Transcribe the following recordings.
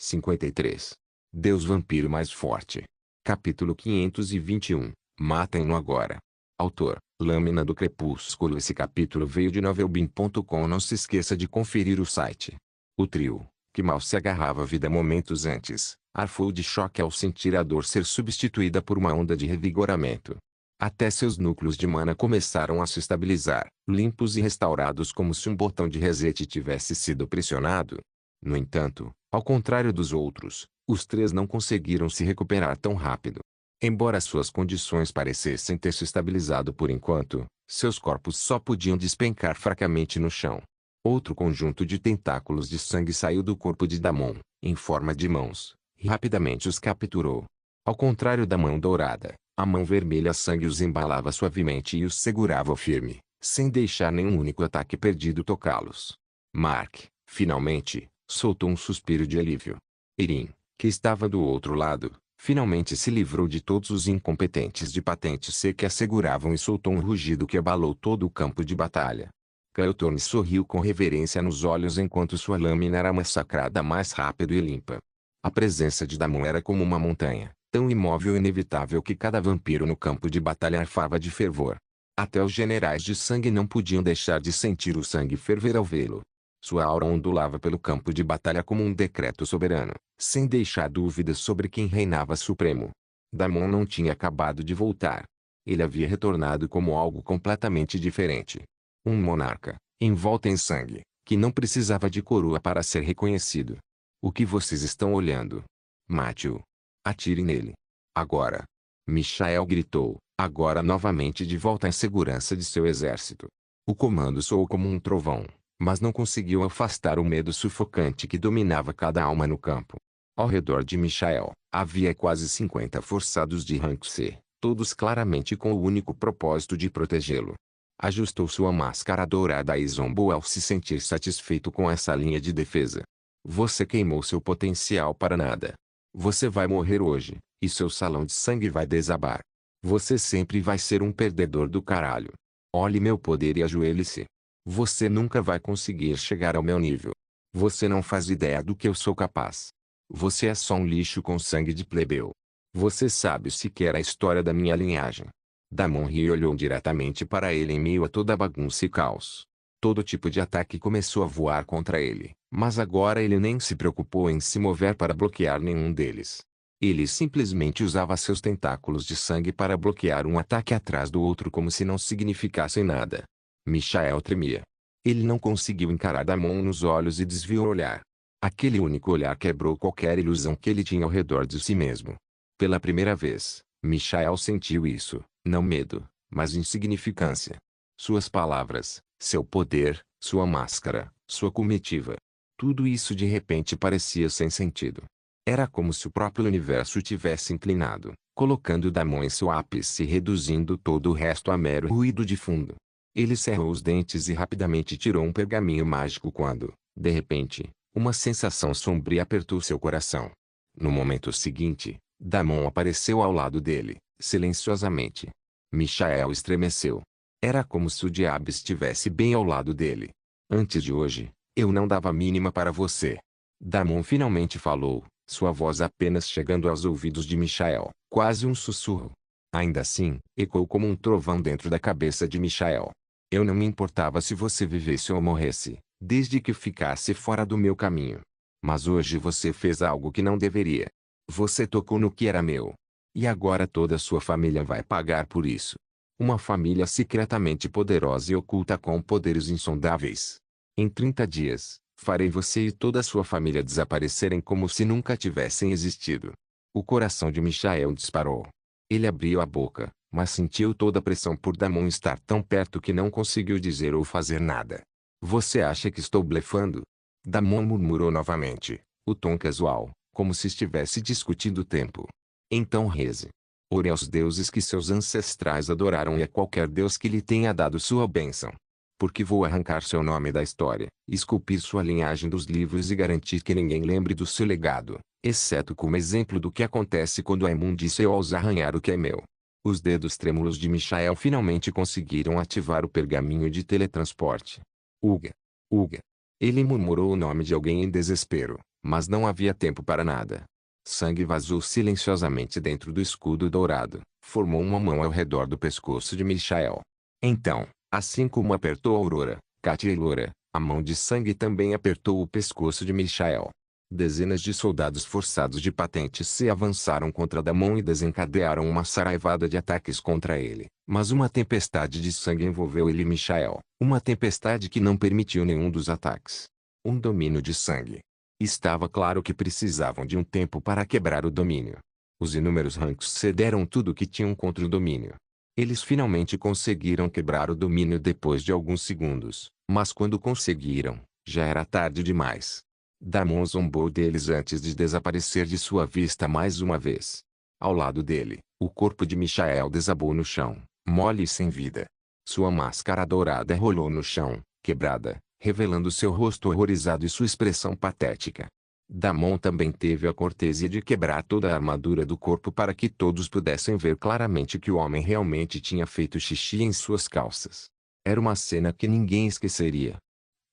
53. Deus vampiro mais forte. Capítulo 521. Matem-no agora. Autor, Lâmina do Crepúsculo. Esse capítulo veio de novelbean.com. Não se esqueça de conferir o site. O trio, que mal se agarrava à vida momentos antes, arfou de choque ao sentir a dor ser substituída por uma onda de revigoramento. Até seus núcleos de mana começaram a se estabilizar, limpos e restaurados como se um botão de reset tivesse sido pressionado. No entanto, ao contrário dos outros, os três não conseguiram se recuperar tão rápido. Embora suas condições parecessem ter se estabilizado por enquanto, seus corpos só podiam despencar fracamente no chão. Outro conjunto de tentáculos de sangue saiu do corpo de Damon, em forma de mãos, e rapidamente os capturou. Ao contrário da mão dourada, a mão vermelha sangue os embalava suavemente e os segurava firme, sem deixar nenhum único ataque perdido tocá-los. Mark, finalmente, soltou um suspiro de alívio. Erin, que estava do outro lado, finalmente se livrou de todos os incompetentes de patente C que a seguravam e soltou um rugido que abalou todo o campo de batalha. Caleothorne sorriu com reverência nos olhos enquanto sua lâmina era massacrada mais rápido e limpa. A presença de Damon era como uma montanha, tão imóvel e inevitável que cada vampiro no campo de batalha arfava de fervor. Até os generais de sangue não podiam deixar de sentir o sangue ferver ao vê-lo. Sua aura ondulava pelo campo de batalha como um decreto soberano, sem deixar dúvidas sobre quem reinava supremo. Damon não tinha acabado de voltar. Ele havia retornado como algo completamente diferente. Um monarca, envolto em sangue, que não precisava de coroa para ser reconhecido. O que vocês estão olhando? Mate-o. Atire nele. Agora. Michael gritou, agora novamente de volta à segurança de seu exército. O comando soou como um trovão, mas não conseguiu afastar o medo sufocante que dominava cada alma no campo. Ao redor de Michael, havia quase 50 forçados de rank C, todos claramente com o único propósito de protegê-lo. Ajustou sua máscara dourada e zombou ao se sentir satisfeito com essa linha de defesa. Você queimou seu potencial para nada. Você vai morrer hoje, e seu salão de sangue vai desabar. Você sempre vai ser um perdedor do caralho. Olhe meu poder e ajoelhe-se. Você nunca vai conseguir chegar ao meu nível. Você não faz ideia do que eu sou capaz. Você é só um lixo com sangue de plebeu. Você sabe sequer a história da minha linhagem. Damon riu e olhou diretamente para ele em meio a toda a bagunça e caos. Todo tipo de ataque começou a voar contra ele, mas agora ele nem se preocupou em se mover para bloquear nenhum deles. Ele simplesmente usava seus tentáculos de sangue para bloquear um ataque atrás do outro como se não significassem nada. Michael tremia. Ele não conseguiu encarar Damon nos olhos e desviou o olhar. Aquele único olhar quebrou qualquer ilusão que ele tinha ao redor de si mesmo. Pela primeira vez, Michael sentiu isso, não medo, mas insignificância. Suas palavras, seu poder, sua máscara, sua comitiva. Tudo isso de repente parecia sem sentido. Era como se o próprio universo tivesse inclinado, colocando Damon em seu ápice e reduzindo todo o resto a mero ruído de fundo. Ele cerrou os dentes e rapidamente tirou um pergaminho mágico quando, de repente, uma sensação sombria apertou seu coração. No momento seguinte, Damon apareceu ao lado dele, silenciosamente. Michael estremeceu. Era como se o diabo estivesse bem ao lado dele. Antes de hoje, eu não dava a mínima para você. Damon finalmente falou, sua voz apenas chegando aos ouvidos de Michael, quase um sussurro. Ainda assim, ecoou como um trovão dentro da cabeça de Michael. Eu não me importava se você vivesse ou morresse, desde que ficasse fora do meu caminho. Mas hoje você fez algo que não deveria. Você tocou no que era meu. E agora toda a sua família vai pagar por isso. Uma família secretamente poderosa e oculta com poderes insondáveis. Em 30 dias, farei você e toda a sua família desaparecerem como se nunca tivessem existido. O coração de Michael disparou. Ele abriu a boca, mas sentiu toda a pressão por Damon estar tão perto que não conseguiu dizer ou fazer nada. Você acha que estou blefando? Damon murmurou novamente, o tom casual, como se estivesse discutindo o tempo. Então reze. Ore aos deuses que seus ancestrais adoraram e a qualquer deus que lhe tenha dado sua bênção. Porque vou arrancar seu nome da história, esculpir sua linhagem dos livros e garantir que ninguém lembre do seu legado, exceto como exemplo do que acontece quando a imundícia ousa arranhar o que é meu. Os dedos trêmulos de Michael finalmente conseguiram ativar o pergaminho de teletransporte. Uga. Uga. Ele murmurou o nome de alguém em desespero, Mas não havia tempo para nada. Sangue vazou silenciosamente dentro do escudo dourado, formou uma mão ao redor do pescoço de Michael. Então, assim como apertou Aurora, Katia e Laura, a mão de sangue também apertou o pescoço de Michael. Dezenas de soldados forçados de patente se avançaram contra Damon e desencadearam uma saraivada de ataques contra ele. Mas uma tempestade de sangue envolveu ele e Michael. Uma tempestade que não permitiu nenhum dos ataques. Um domínio de sangue. Estava claro que precisavam de um tempo para quebrar o domínio. Os inúmeros ranks cederam tudo o que tinham contra o domínio. Eles finalmente conseguiram quebrar o domínio depois de alguns segundos, mas quando conseguiram, já era tarde demais. Damon zombou deles antes de desaparecer de sua vista mais uma vez. Ao lado dele, o corpo de Michael desabou no chão, mole e sem vida. Sua máscara dourada rolou no chão, quebrada, revelando seu rosto horrorizado e sua expressão patética. Damon também teve a cortesia de quebrar toda a armadura do corpo para que todos pudessem ver claramente que o homem realmente tinha feito xixi em suas calças. Era uma cena que ninguém esqueceria.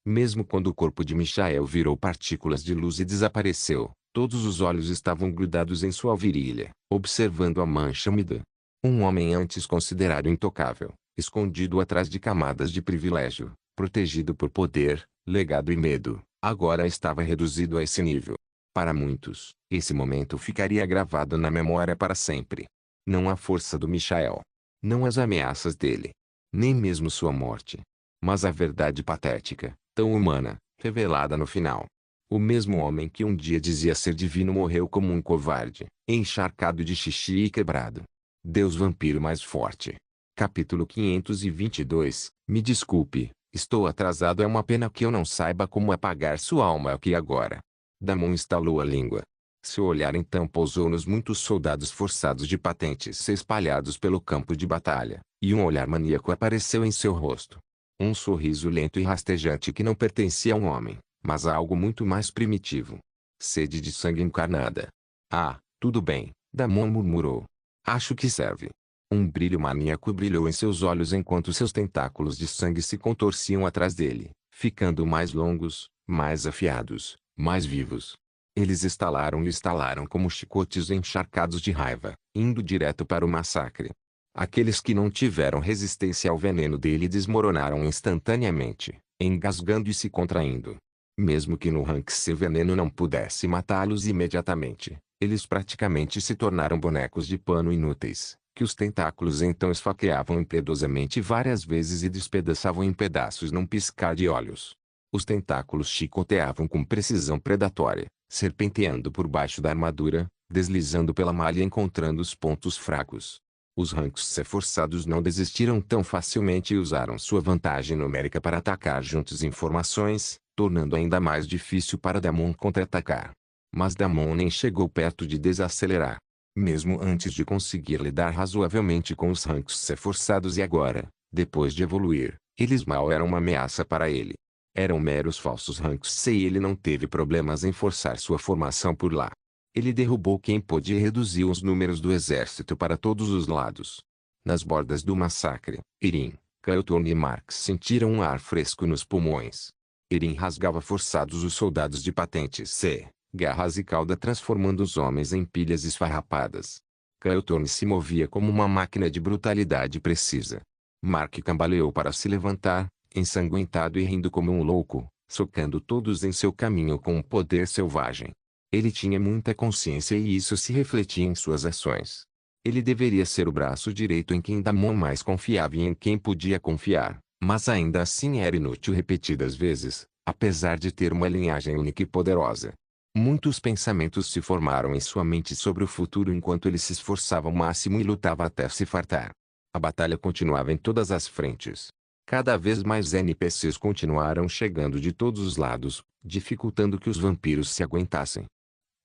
Mesmo quando o corpo de Michael virou partículas de luz e desapareceu, todos os olhos estavam grudados em sua virilha, observando a mancha úmida. Um homem antes considerado intocável, escondido atrás de camadas de privilégio, protegido por poder, legado e medo, agora estava reduzido a esse nível. Para muitos, esse momento ficaria gravado na memória para sempre. Não a força do Michael. Não as ameaças dele. Nem mesmo sua morte. Mas a verdade patética, tão humana, revelada no final. O mesmo homem que um dia dizia ser divino morreu como um covarde, encharcado de xixi e quebrado. Deus vampiro mais forte. Capítulo 522. Me desculpe, estou atrasado. É uma pena que eu não saiba como apagar sua alma aqui agora. Damon estalou a língua. Seu olhar então pousou nos muitos soldados forçados de patentes espalhados pelo campo de batalha, e um olhar maníaco apareceu em seu rosto. Um sorriso lento e rastejante que não pertencia a um homem, mas a algo muito mais primitivo. Sede de sangue encarnada. Ah, tudo bem, Damon murmurou. Acho que serve. Um brilho maníaco brilhou em seus olhos enquanto seus tentáculos de sangue se contorciam atrás dele, ficando mais longos, mais afiados, mais vivos. Eles estalaram como chicotes encharcados de raiva, indo direto para o massacre. Aqueles que não tiveram resistência ao veneno dele desmoronaram instantaneamente, engasgando e se contraindo. Mesmo que no rank seu veneno não pudesse matá-los imediatamente, eles praticamente se tornaram bonecos de pano inúteis, que os tentáculos então esfaqueavam impiedosamente várias vezes e despedaçavam em pedaços num piscar de olhos. Os tentáculos chicoteavam com precisão predatória, serpenteando por baixo da armadura, deslizando pela malha e encontrando os pontos fracos. Os ranks forçados não desistiram tão facilmente e usaram sua vantagem numérica para atacar juntos informações, tornando ainda mais difícil para Damon contra-atacar. Mas Damon nem chegou perto de desacelerar. Mesmo antes de conseguir lidar razoavelmente com os ranks forçados e agora, depois de evoluir, eles mal eram uma ameaça para ele. Eram meros falsos ranks e ele não teve problemas em forçar sua formação por lá. Ele derrubou quem pôde e reduziu os números do exército para todos os lados. Nas bordas do massacre, Irin, Clayton e Mark sentiram um ar fresco nos pulmões. Irin rasgava forçados os soldados de patentes C, garras e cauda transformando os homens em pilhas esfarrapadas. Clayton se movia como uma máquina de brutalidade precisa. Mark cambaleou para se levantar, ensanguentado e rindo como um louco, socando todos em seu caminho com um poder selvagem. Ele tinha muita consciência e isso se refletia em suas ações. Ele deveria ser o braço direito em quem Damon mais confiava e em quem podia confiar, mas ainda assim era inútil repetidas vezes, apesar de ter uma linhagem única e poderosa. Muitos pensamentos se formaram em sua mente sobre o futuro enquanto ele se esforçava ao máximo e lutava até se fartar. A batalha continuava em todas as frentes. Cada vez mais NPCs continuaram chegando de todos os lados, dificultando que os vampiros se aguentassem.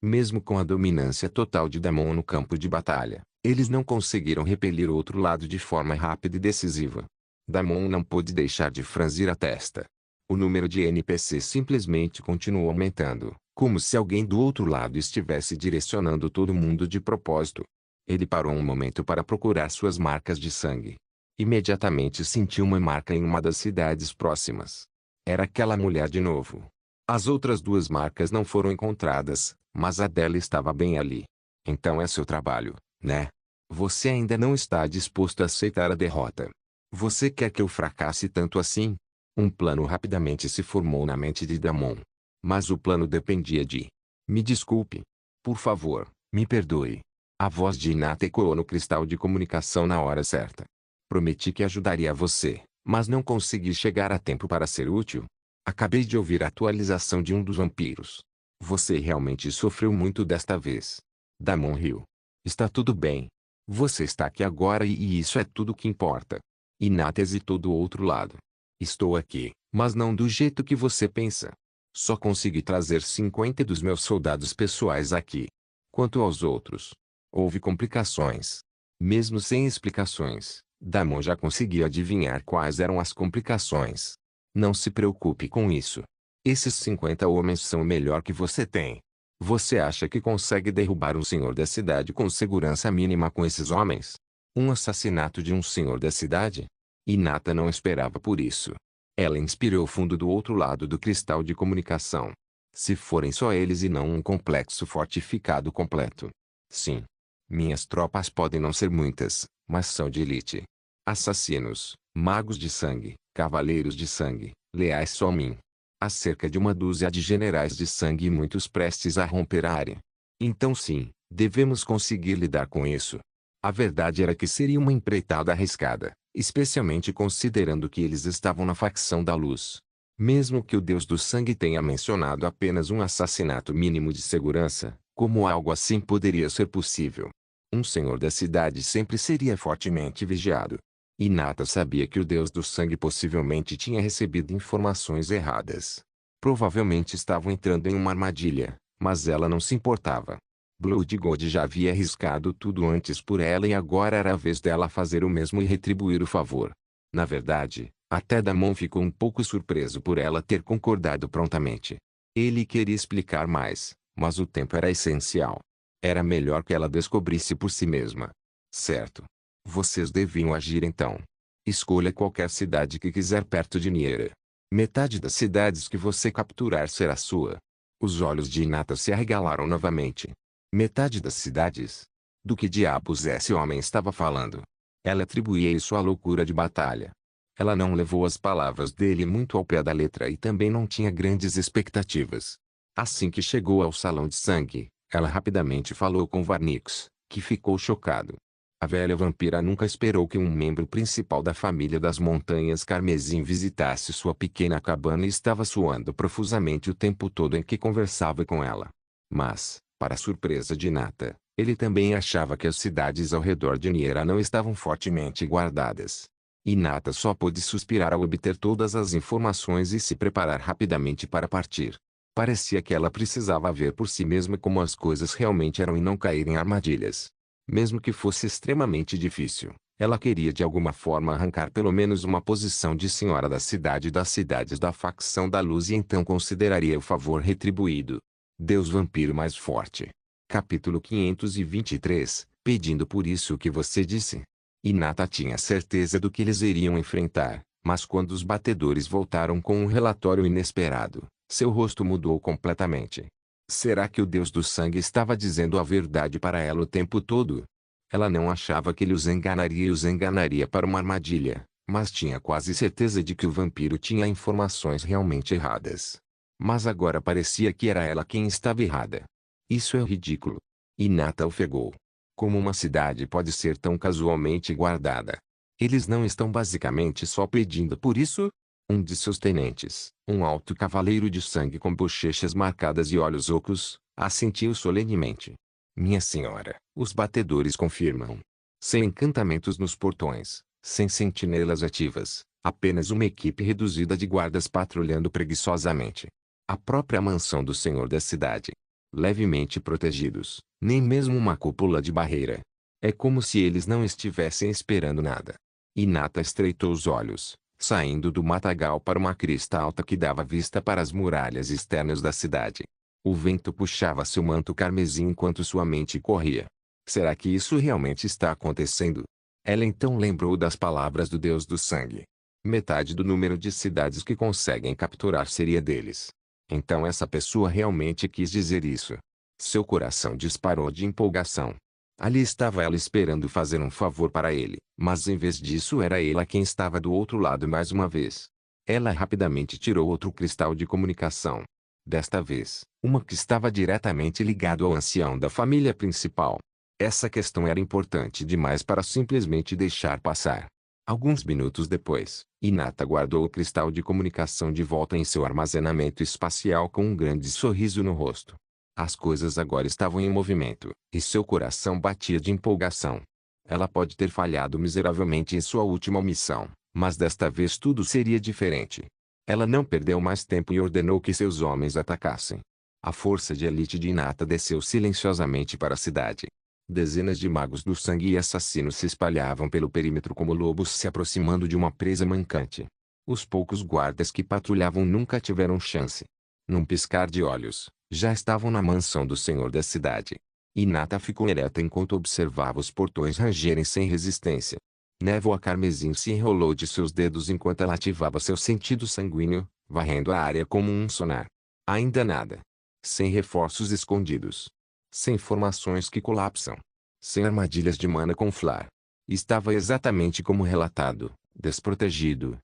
Mesmo com a dominância total de Damon no campo de batalha, eles não conseguiram repelir o outro lado de forma rápida e decisiva. Damon não pôde deixar de franzir a testa. O número de NPCs simplesmente continuou aumentando, como se alguém do outro lado estivesse direcionando todo mundo de propósito. Ele parou um momento para procurar suas marcas de sangue. Imediatamente sentiu uma marca em uma das cidades próximas. Era aquela mulher de novo. As outras duas marcas não foram encontradas, mas a dela estava bem ali. Então é seu trabalho, né? Você ainda não está disposto a aceitar a derrota. Você quer que eu fracasse tanto assim? Um plano rapidamente se formou na mente de Damon. Mas o plano dependia de... Me desculpe. Por favor, me perdoe. A voz de Hinata ecoou no cristal de comunicação na hora certa. Prometi que ajudaria você, mas não consegui chegar a tempo para ser útil. Acabei de ouvir a atualização de um dos vampiros. Você realmente sofreu muito desta vez. Damon riu. Está tudo bem. Você está aqui agora e isso é tudo que importa. Hinata hesitou do outro lado. Estou aqui, mas não do jeito que você pensa. Só consegui trazer 50 dos meus soldados pessoais aqui. Quanto aos outros, houve complicações. Mesmo sem explicações, Damon já conseguia adivinhar quais eram as complicações. Não se preocupe com isso. Esses 50 homens são o melhor que você tem. Você acha que consegue derrubar um senhor da cidade com segurança mínima com esses homens? Um assassinato de um senhor da cidade? Hinata não esperava por isso. Ela inspirou fundo do outro lado do cristal de comunicação. Se forem só eles e não um complexo fortificado completo. Sim. Minhas tropas podem não ser muitas, mas são de elite. Assassinos, magos de sangue, cavaleiros de sangue, leais só a mim. Há cerca de uma dúzia de generais de sangue e muitos prestes a romper a área. Então sim, devemos conseguir lidar com isso. A verdade era que seria uma empreitada arriscada, especialmente considerando que eles estavam na facção da luz. Mesmo que o Deus do Sangue tenha mencionado apenas um assassinato mínimo de segurança, como algo assim poderia ser possível? Um senhor da cidade sempre seria fortemente vigiado. Hinata sabia que o Deus do Sangue possivelmente tinha recebido informações erradas. Provavelmente estavam entrando em uma armadilha, mas ela não se importava. Blood God já havia arriscado tudo antes por ela e agora era a vez dela fazer o mesmo e retribuir o favor. Na verdade, até Damon ficou um pouco surpreso por ela ter concordado prontamente. Ele queria explicar mais, mas o tempo era essencial. Era melhor que ela descobrisse por si mesma. Certo. Vocês deviam agir então. Escolha qualquer cidade que quiser perto de Niera. Metade das cidades que você capturar será sua. Os olhos de Hinata se arregalaram novamente. Metade das cidades? Do que diabos esse homem estava falando? Ela atribuía isso à loucura de batalha. Ela não levou as palavras dele muito ao pé da letra e também não tinha grandes expectativas. Assim que chegou ao salão de sangue, ela rapidamente falou com Varnix, que ficou chocado. A velha vampira nunca esperou que um membro principal da família das Montanhas Carmesim visitasse sua pequena cabana e estava suando profusamente o tempo todo em que conversava com ela. Mas, para surpresa de Hinata, ele também achava que as cidades ao redor de Niera não estavam fortemente guardadas. Hinata só pôde suspirar ao obter todas as informações e se preparar rapidamente para partir. Parecia que ela precisava ver por si mesma como as coisas realmente eram e não cair em armadilhas. Mesmo que fosse extremamente difícil, ela queria de alguma forma arrancar pelo menos uma posição de senhora da cidade das cidades da facção da luz e então consideraria o favor retribuído. Deus vampiro mais forte. Capítulo 523, pedindo por isso o que você disse. Hinata tinha certeza do que eles iriam enfrentar, mas quando os batedores voltaram com um relatório inesperado, seu rosto mudou completamente. Será que o Deus do Sangue estava dizendo a verdade para ela o tempo todo? Ela não achava que ele os enganaria e os enganaria para uma armadilha, mas tinha quase certeza de que o vampiro tinha informações realmente erradas. Mas agora parecia que era ela quem estava errada. Isso é ridículo. Hinata ofegou. Como uma cidade pode ser tão casualmente guardada? Eles não estão basicamente só pedindo por isso? Um de seus tenentes, um alto cavaleiro de sangue com bochechas marcadas e olhos ocos, assentiu solenemente. Minha senhora, os batedores confirmam. Sem encantamentos nos portões, sem sentinelas ativas, apenas uma equipe reduzida de guardas patrulhando preguiçosamente. A própria mansão do senhor da cidade. Levemente protegidos, nem mesmo uma cúpula de barreira. É como se eles não estivessem esperando nada. Hinata estreitou os olhos, saindo do matagal para uma crista alta que dava vista para as muralhas externas da cidade. O vento puxava seu manto carmesim enquanto sua mente corria. Será que isso realmente está acontecendo? Ela então lembrou das palavras do Deus do Sangue. Metade do número de cidades que conseguem capturar seria deles. Então essa pessoa realmente quis dizer isso. Seu coração disparou de empolgação. Ali estava ela esperando fazer um favor para ele, mas em vez disso era ela quem estava do outro lado mais uma vez. Ela rapidamente tirou outro cristal de comunicação. Desta vez, uma que estava diretamente ligado ao ancião da família principal. Essa questão era importante demais para simplesmente deixar passar. Alguns minutos depois, Hinata guardou o cristal de comunicação de volta em seu armazenamento espacial com um grande sorriso no rosto. As coisas agora estavam em movimento, e seu coração batia de empolgação. Ela pode ter falhado miseravelmente em sua última missão, mas desta vez tudo seria diferente. Ela não perdeu mais tempo e ordenou que seus homens atacassem. A força de elite de Hinata desceu silenciosamente para a cidade. Dezenas de magos do sangue e assassinos se espalhavam pelo perímetro como lobos se aproximando de uma presa mancante. Os poucos guardas que patrulhavam nunca tiveram chance. Num piscar de olhos, já estavam na mansão do senhor da cidade. Hinata ficou ereta enquanto observava os portões rangerem sem resistência. Névoa carmesim se enrolou de seus dedos enquanto ela ativava seu sentido sanguíneo, varrendo a área como um sonar. Ainda nada. Sem reforços escondidos. Sem formações que colapsam. Sem armadilhas de mana com Flar. Estava exatamente como relatado, desprotegido,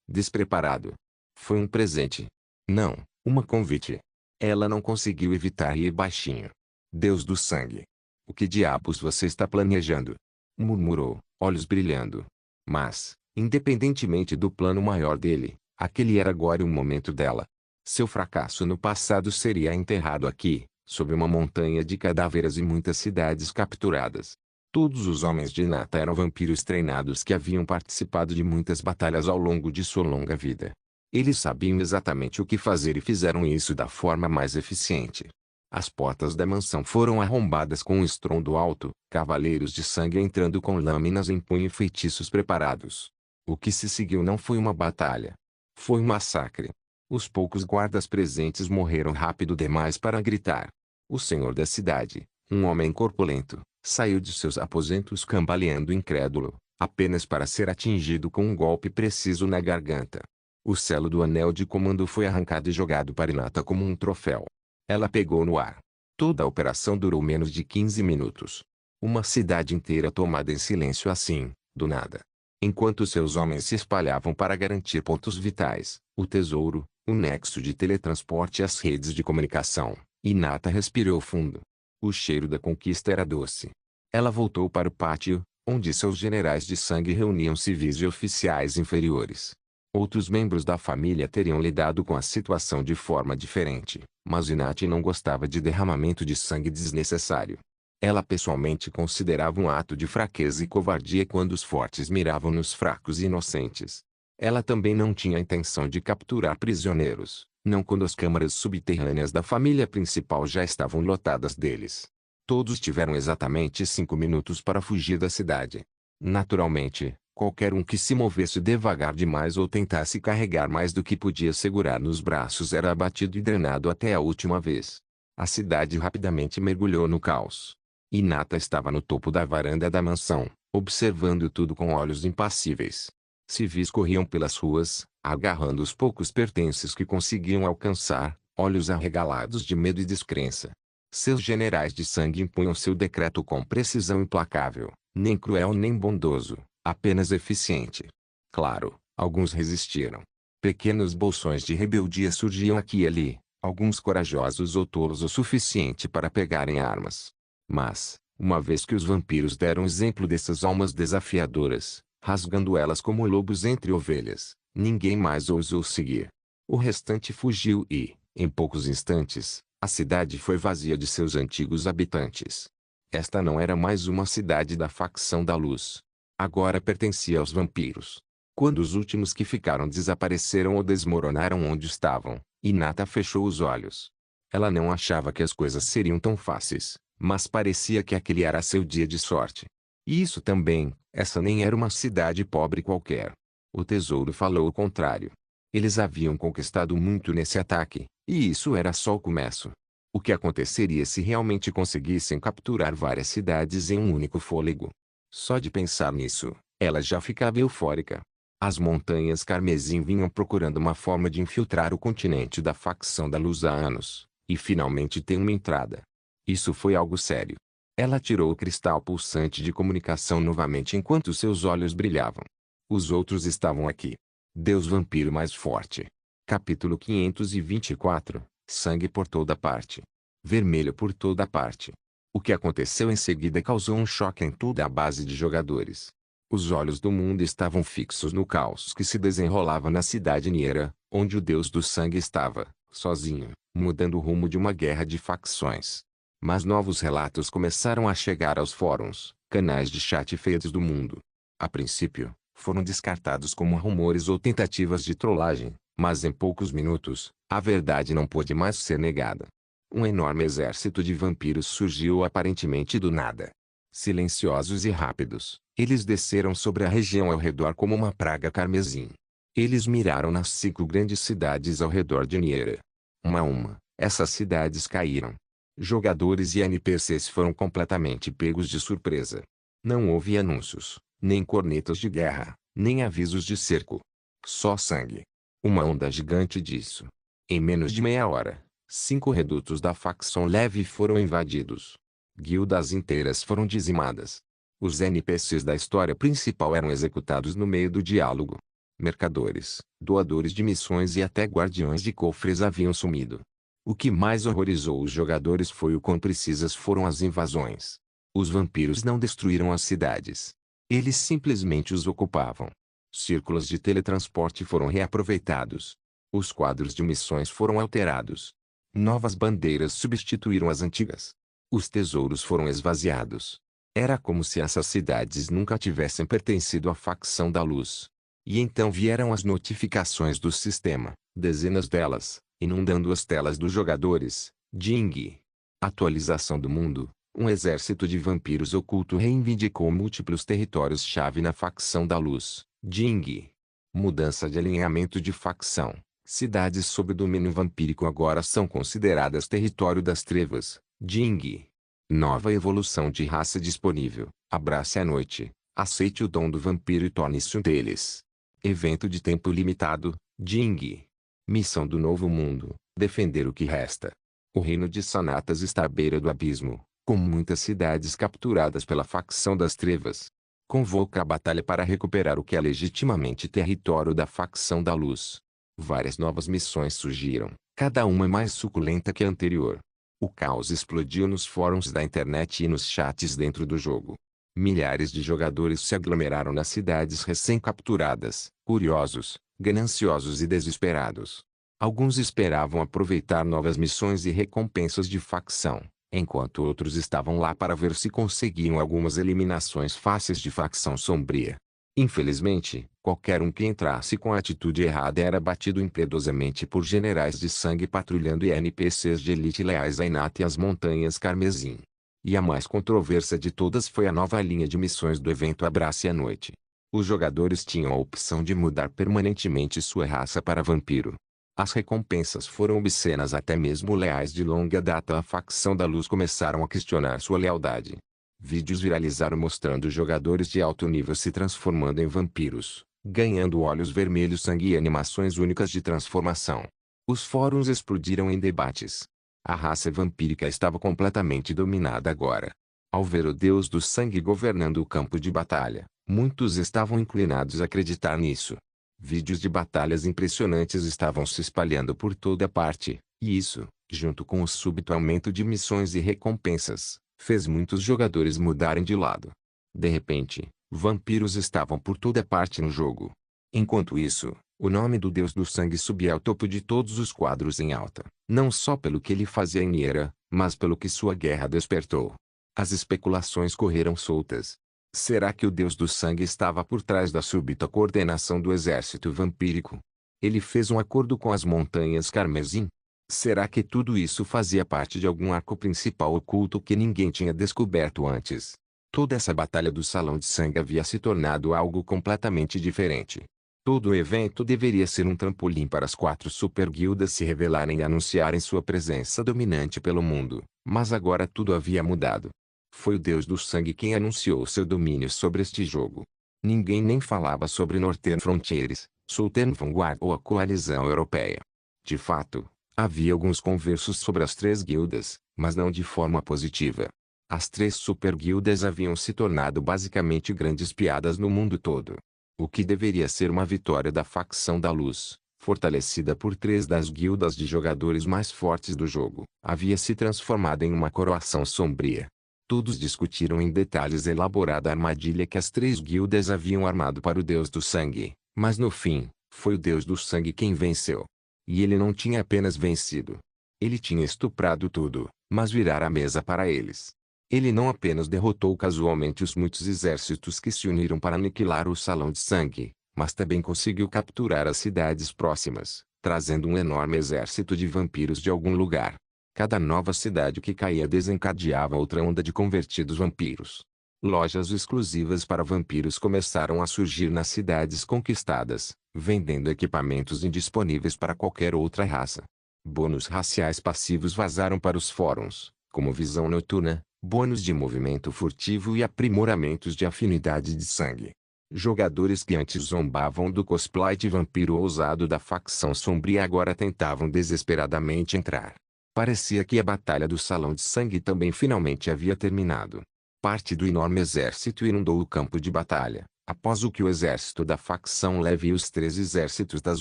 despreparado. Foi um presente. Não, uma convite. Ela não conseguiu evitar ir baixinho. Deus do sangue. O que diabos você está planejando? Murmurou, olhos brilhando. Mas, independentemente do plano maior dele, aquele era agora o momento dela. Seu fracasso no passado seria enterrado aqui, sob uma montanha de cadáveres e muitas cidades capturadas. Todos os homens de Hinata eram vampiros treinados que haviam participado de muitas batalhas ao longo de sua longa vida. Eles sabiam exatamente o que fazer e fizeram isso da forma mais eficiente. As portas da mansão foram arrombadas com um estrondo alto, cavaleiros de sangue entrando com lâminas em punho e feitiços preparados. O que se seguiu não foi uma batalha. Foi um massacre. Os poucos guardas presentes morreram rápido demais para gritar. O senhor da cidade, um homem corpulento, saiu de seus aposentos cambaleando incrédulo, apenas para ser atingido com um golpe preciso na garganta. O selo do anel de comando foi arrancado e jogado para Hinata como um troféu. Ela pegou no ar. Toda a operação durou menos de 15 minutos. Uma cidade inteira tomada em silêncio assim, do nada. Enquanto seus homens se espalhavam para garantir pontos vitais, o tesouro, o nexo de teletransporte e as redes de comunicação, Hinata respirou fundo. O cheiro da conquista era doce. Ela voltou para o pátio, onde seus generais de sangue reuniam civis e oficiais inferiores. Outros membros da família teriam lidado com a situação de forma diferente, mas Hinata não gostava de derramamento de sangue desnecessário. Ela pessoalmente considerava um ato de fraqueza e covardia quando os fortes miravam nos fracos e inocentes. Ela também não tinha a intenção de capturar prisioneiros, não quando as câmaras subterrâneas da família principal já estavam lotadas deles. Todos tiveram exatamente 5 minutos para fugir da cidade. Naturalmente, qualquer um que se movesse devagar demais ou tentasse carregar mais do que podia segurar nos braços era abatido e drenado até a última vez. A cidade rapidamente mergulhou no caos. Hinata estava no topo da varanda da mansão, observando tudo com olhos impassíveis. Civis corriam pelas ruas, agarrando os poucos pertences que conseguiam alcançar, olhos arregalados de medo e descrença. Seus generais de sangue impunham seu decreto com precisão implacável, nem cruel nem bondoso, apenas eficiente. Claro, alguns resistiram. Pequenos bolsões de rebeldia surgiam aqui e ali, alguns corajosos ou tolos o suficiente para pegarem armas. Mas, uma vez que os vampiros deram exemplo dessas almas desafiadoras, rasgando elas como lobos entre ovelhas, ninguém mais ousou seguir. O restante fugiu e, em poucos instantes, a cidade foi vazia de seus antigos habitantes. Esta não era mais uma cidade da facção da luz. Agora pertencia aos vampiros. Quando os últimos que ficaram desapareceram ou desmoronaram onde estavam, Hinata fechou os olhos. Ela não achava que as coisas seriam tão fáceis, mas parecia que aquele era seu dia de sorte. E isso também, essa nem era uma cidade pobre qualquer. O tesouro falou o contrário. Eles haviam conquistado muito nesse ataque, e isso era só o começo. O que aconteceria se realmente conseguissem capturar várias cidades em um único fôlego? Só de pensar nisso, ela já ficava eufórica. As montanhas Carmesim vinham procurando uma forma de infiltrar o continente da facção da luz há anos, e finalmente tem uma entrada. Isso foi algo sério. Ela tirou o cristal pulsante de comunicação novamente enquanto seus olhos brilhavam. Os outros estavam aqui. Deus Vampiro mais forte. Capítulo 524. Sangue por toda parte. Vermelho por toda parte. O que aconteceu em seguida causou um choque em toda a base de jogadores. Os olhos do mundo estavam fixos no caos que se desenrolava na cidade Niera, onde o Deus do Sangue estava, sozinho, mudando o rumo de uma guerra de facções. Mas novos relatos começaram a chegar aos fóruns, canais de chat e feeds do mundo. A princípio, foram descartados como rumores ou tentativas de trollagem, mas em poucos minutos, a verdade não pôde mais ser negada. Um enorme exército de vampiros surgiu aparentemente do nada. Silenciosos e rápidos, eles desceram sobre a região ao redor como uma praga carmesim. Eles miraram nas 5 grandes cidades ao redor de Niera. Uma a uma, essas cidades caíram. Jogadores e NPCs foram completamente pegos de surpresa. Não houve anúncios, nem cornetas de guerra, nem avisos de cerco. Só sangue. Uma onda gigante disso. Em menos de meia hora, 5 redutos da facção leve foram invadidos. Guildas inteiras foram dizimadas. Os NPCs da história principal eram executados no meio do diálogo. Mercadores, doadores de missões e até guardiões de cofres haviam sumido. O que mais horrorizou os jogadores foi o quão precisas foram as invasões. Os vampiros não destruíram as cidades. Eles simplesmente os ocupavam. Círculos de teletransporte foram reaproveitados. Os quadros de missões foram alterados. Novas bandeiras substituíram as antigas. Os tesouros foram esvaziados. Era como se essas cidades nunca tivessem pertencido à facção da luz. E então vieram as notificações do sistema, dezenas delas, inundando as telas dos jogadores. Ding. Atualização do mundo. Um exército de vampiros oculto reivindicou múltiplos territórios-chave na facção da luz. Ding. Mudança de alinhamento de facção. Cidades sob domínio vampírico agora são consideradas território das trevas. Ding. Nova evolução de raça disponível. Abrace a noite. Aceite o dom do vampiro e torne-se um deles. Evento de tempo limitado. Ding. Missão do novo mundo. Defender o que resta. O reino de Sanatas está à beira do abismo, com muitas cidades capturadas pela facção das trevas. Convoca a batalha para recuperar o que é legitimamente território da facção da luz. Várias novas missões surgiram, cada uma mais suculenta que a anterior. O caos explodiu nos fóruns da internet e nos chats dentro do jogo. Milhares de jogadores se aglomeraram nas cidades recém-capturadas, curiosos, gananciosos e desesperados. Alguns esperavam aproveitar novas missões e recompensas de facção, enquanto outros estavam lá para ver se conseguiam algumas eliminações fáceis de facção sombria. Infelizmente, qualquer um que entrasse com a atitude errada era batido impiedosamente por generais de sangue patrulhando e NPCs de elite leais a Inata e as Montanhas Carmesim. E a mais controversa de todas foi a nova linha de missões do evento Abrace a Noite. Os jogadores tinham a opção de mudar permanentemente sua raça para vampiro. As recompensas foram obscenas, até mesmo leais de longa data à facção da luz começaram a questionar sua lealdade. Vídeos viralizaram mostrando jogadores de alto nível se transformando em vampiros, ganhando olhos vermelhos, sangue e animações únicas de transformação. Os fóruns explodiram em debates. A raça vampírica estava completamente dominada agora. Ao ver o Deus do Sangue governando o campo de batalha, muitos estavam inclinados a acreditar nisso. Vídeos de batalhas impressionantes estavam se espalhando por toda parte, e isso, junto com o súbito aumento de missões e recompensas, fez muitos jogadores mudarem de lado. De repente, vampiros estavam por toda parte no jogo. Enquanto isso, o nome do Deus do Sangue subia ao topo de todos os quadros em alta, não só pelo que ele fazia em Niera, mas pelo que sua guerra despertou. As especulações correram soltas. Será que o Deus do Sangue estava por trás da súbita coordenação do exército vampírico? Ele fez um acordo com as Montanhas Carmesim? Será que tudo isso fazia parte de algum arco principal oculto que ninguém tinha descoberto antes? Toda essa batalha do Salão de Sangue havia se tornado algo completamente diferente. Todo o evento deveria ser um trampolim para as 4 superguildas se revelarem e anunciarem sua presença dominante pelo mundo, mas agora tudo havia mudado. Foi o Deus do Sangue quem anunciou seu domínio sobre este jogo. Ninguém nem falava sobre Northern Frontiers, Southern Vanguard ou a coalizão europeia. De fato, havia alguns conversos sobre as três guildas, mas não de forma positiva. As três superguildas haviam se tornado basicamente grandes piadas no mundo todo. O que deveria ser uma vitória da facção da luz, fortalecida por três das guildas de jogadores mais fortes do jogo, havia se transformado em uma coroação sombria. Todos discutiram em detalhes a elaborada armadilha que as três guildas haviam armado para o Deus do Sangue, mas no fim, foi o Deus do Sangue quem venceu. E ele não tinha apenas vencido. Ele tinha estuprado tudo, mas virara a mesa para eles. Ele não apenas derrotou casualmente os muitos exércitos que se uniram para aniquilar o Salão de Sangue, mas também conseguiu capturar as cidades próximas, trazendo um enorme exército de vampiros de algum lugar. Cada nova cidade que caía desencadeava outra onda de convertidos vampiros. Lojas exclusivas para vampiros começaram a surgir nas cidades conquistadas, vendendo equipamentos indisponíveis para qualquer outra raça. Bônus raciais passivos vazaram para os fóruns, como visão noturna, bônus de movimento furtivo e aprimoramentos de afinidade de sangue. Jogadores que antes zombavam do cosplay de vampiro ousado da facção sombria agora tentavam desesperadamente entrar. Parecia que a batalha do Salão de Sangue também finalmente havia terminado. Parte do enorme exército inundou o campo de batalha, após o que o exército da facção leve e os três exércitos das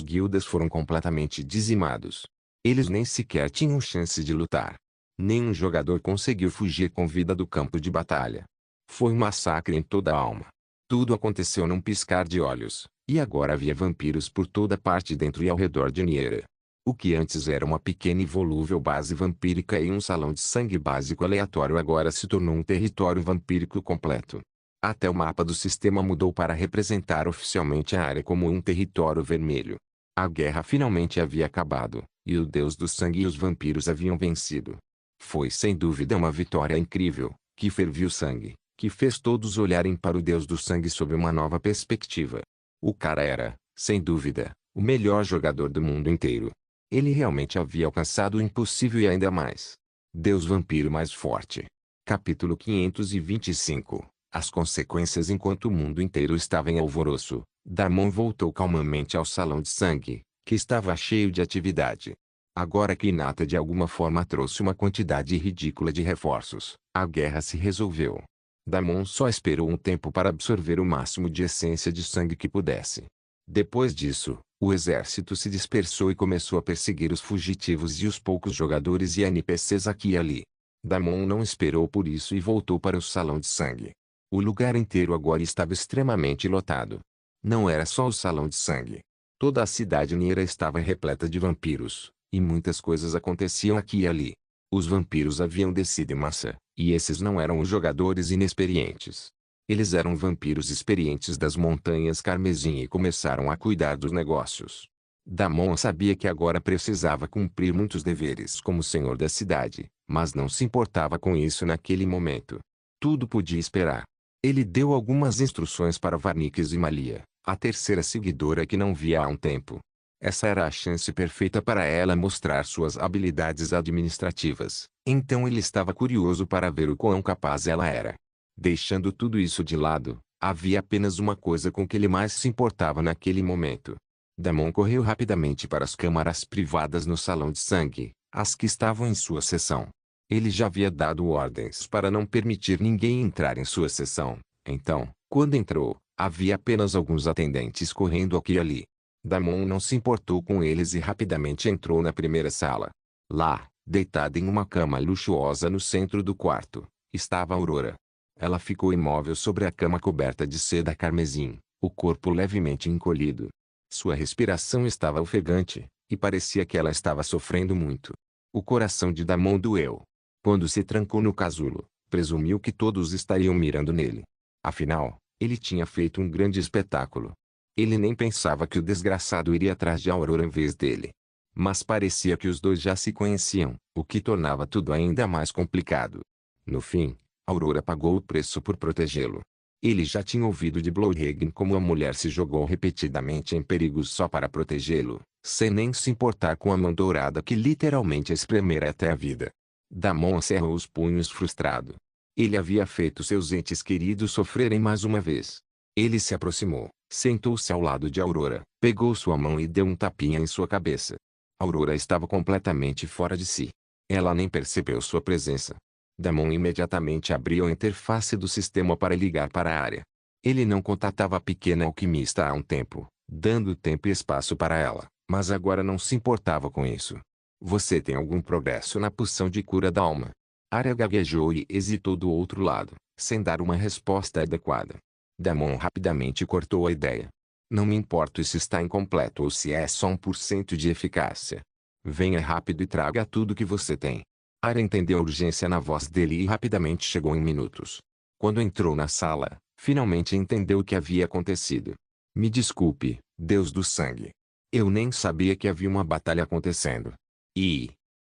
guildas foram completamente dizimados. Eles nem sequer tinham chance de lutar. Nenhum jogador conseguiu fugir com vida do campo de batalha. Foi um massacre em toda a alma. Tudo aconteceu num piscar de olhos, e agora havia vampiros por toda parte dentro e ao redor de Niera. O que antes era uma pequena e volúvel base vampírica e um salão de sangue básico aleatório agora se tornou um território vampírico completo. Até o mapa do sistema mudou para representar oficialmente a área como um território vermelho. A guerra finalmente havia acabado, e o Deus do Sangue e os vampiros haviam vencido. Foi sem dúvida uma vitória incrível, que ferviu sangue, que fez todos olharem para o Deus do Sangue sob uma nova perspectiva. O cara era, sem dúvida, o melhor jogador do mundo inteiro. Ele realmente havia alcançado o impossível e ainda mais. Deus vampiro mais forte. Capítulo 525. As consequências. Enquanto o mundo inteiro estava em alvoroço, Damon voltou calmamente ao Salão de Sangue, que estava cheio de atividade. Agora que Hinata de alguma forma trouxe uma quantidade ridícula de reforços, a guerra se resolveu. Damon só esperou um tempo para absorver o máximo de essência de sangue que pudesse. Depois disso, o exército se dispersou e começou a perseguir os fugitivos e os poucos jogadores e NPCs aqui e ali. Damon não esperou por isso e voltou para o Salão de Sangue. O lugar inteiro agora estava extremamente lotado. Não era só o Salão de Sangue. Toda a cidade Niera estava repleta de vampiros, e muitas coisas aconteciam aqui e ali. Os vampiros haviam descido em massa, e esses não eram os jogadores inexperientes. Eles eram vampiros experientes das Montanhas Carmesim e começaram a cuidar dos negócios. Damon sabia que agora precisava cumprir muitos deveres como senhor da cidade, mas não se importava com isso naquele momento. Tudo podia esperar. Ele deu algumas instruções para Varnix e Malia, a terceira seguidora que não via há um tempo. Essa era a chance perfeita para ela mostrar suas habilidades administrativas, então ele estava curioso para ver o quão capaz ela era. Deixando tudo isso de lado, havia apenas uma coisa com que ele mais se importava naquele momento. Damon correu rapidamente para as câmaras privadas no Salão de Sangue, as que estavam em sua seção. Ele já havia dado ordens para não permitir ninguém entrar em sua seção, então, quando entrou, havia apenas alguns atendentes correndo aqui e ali. Damon não se importou com eles e rapidamente entrou na primeira sala. Lá, deitada em uma cama luxuosa no centro do quarto, estava Aurora. Ela ficou imóvel sobre a cama coberta de seda carmesim, o corpo levemente encolhido. Sua respiração estava ofegante, e parecia que ela estava sofrendo muito. O coração de Damon doeu. Quando se trancou no casulo, presumiu que todos estariam mirando nele. Afinal, ele tinha feito um grande espetáculo. Ele nem pensava que o desgraçado iria atrás de Aurora em vez dele. Mas parecia que os dois já se conheciam, o que tornava tudo ainda mais complicado. No fim, Aurora pagou o preço por protegê-lo. Ele já tinha ouvido de Blodhagen como a mulher se jogou repetidamente em perigos só para protegê-lo, sem nem se importar com a mão dourada que literalmente espremera até a vida. Damon cerrou os punhos frustrado. Ele havia feito seus entes queridos sofrerem mais uma vez. Ele se aproximou, sentou-se ao lado de Aurora, pegou sua mão e deu um tapinha em sua cabeça. Aurora estava completamente fora de si. Ela nem percebeu sua presença. Damon imediatamente abriu a interface do sistema para ligar para a área. Ele não contatava a pequena alquimista há um tempo, dando tempo e espaço para ela, mas agora não se importava com isso. Você tem algum progresso na poção de cura da alma? Arya gaguejou e hesitou do outro lado, sem dar uma resposta adequada. Damon rapidamente cortou a ideia. Não me importo se está incompleto ou se é só 1% de eficácia. Venha rápido e traga tudo que você tem. Arya entendeu a urgência na voz dele e rapidamente chegou em minutos. Quando entrou na sala, finalmente entendeu o que havia acontecido. Me desculpe, Deus do Sangue. Eu nem sabia que havia uma batalha acontecendo.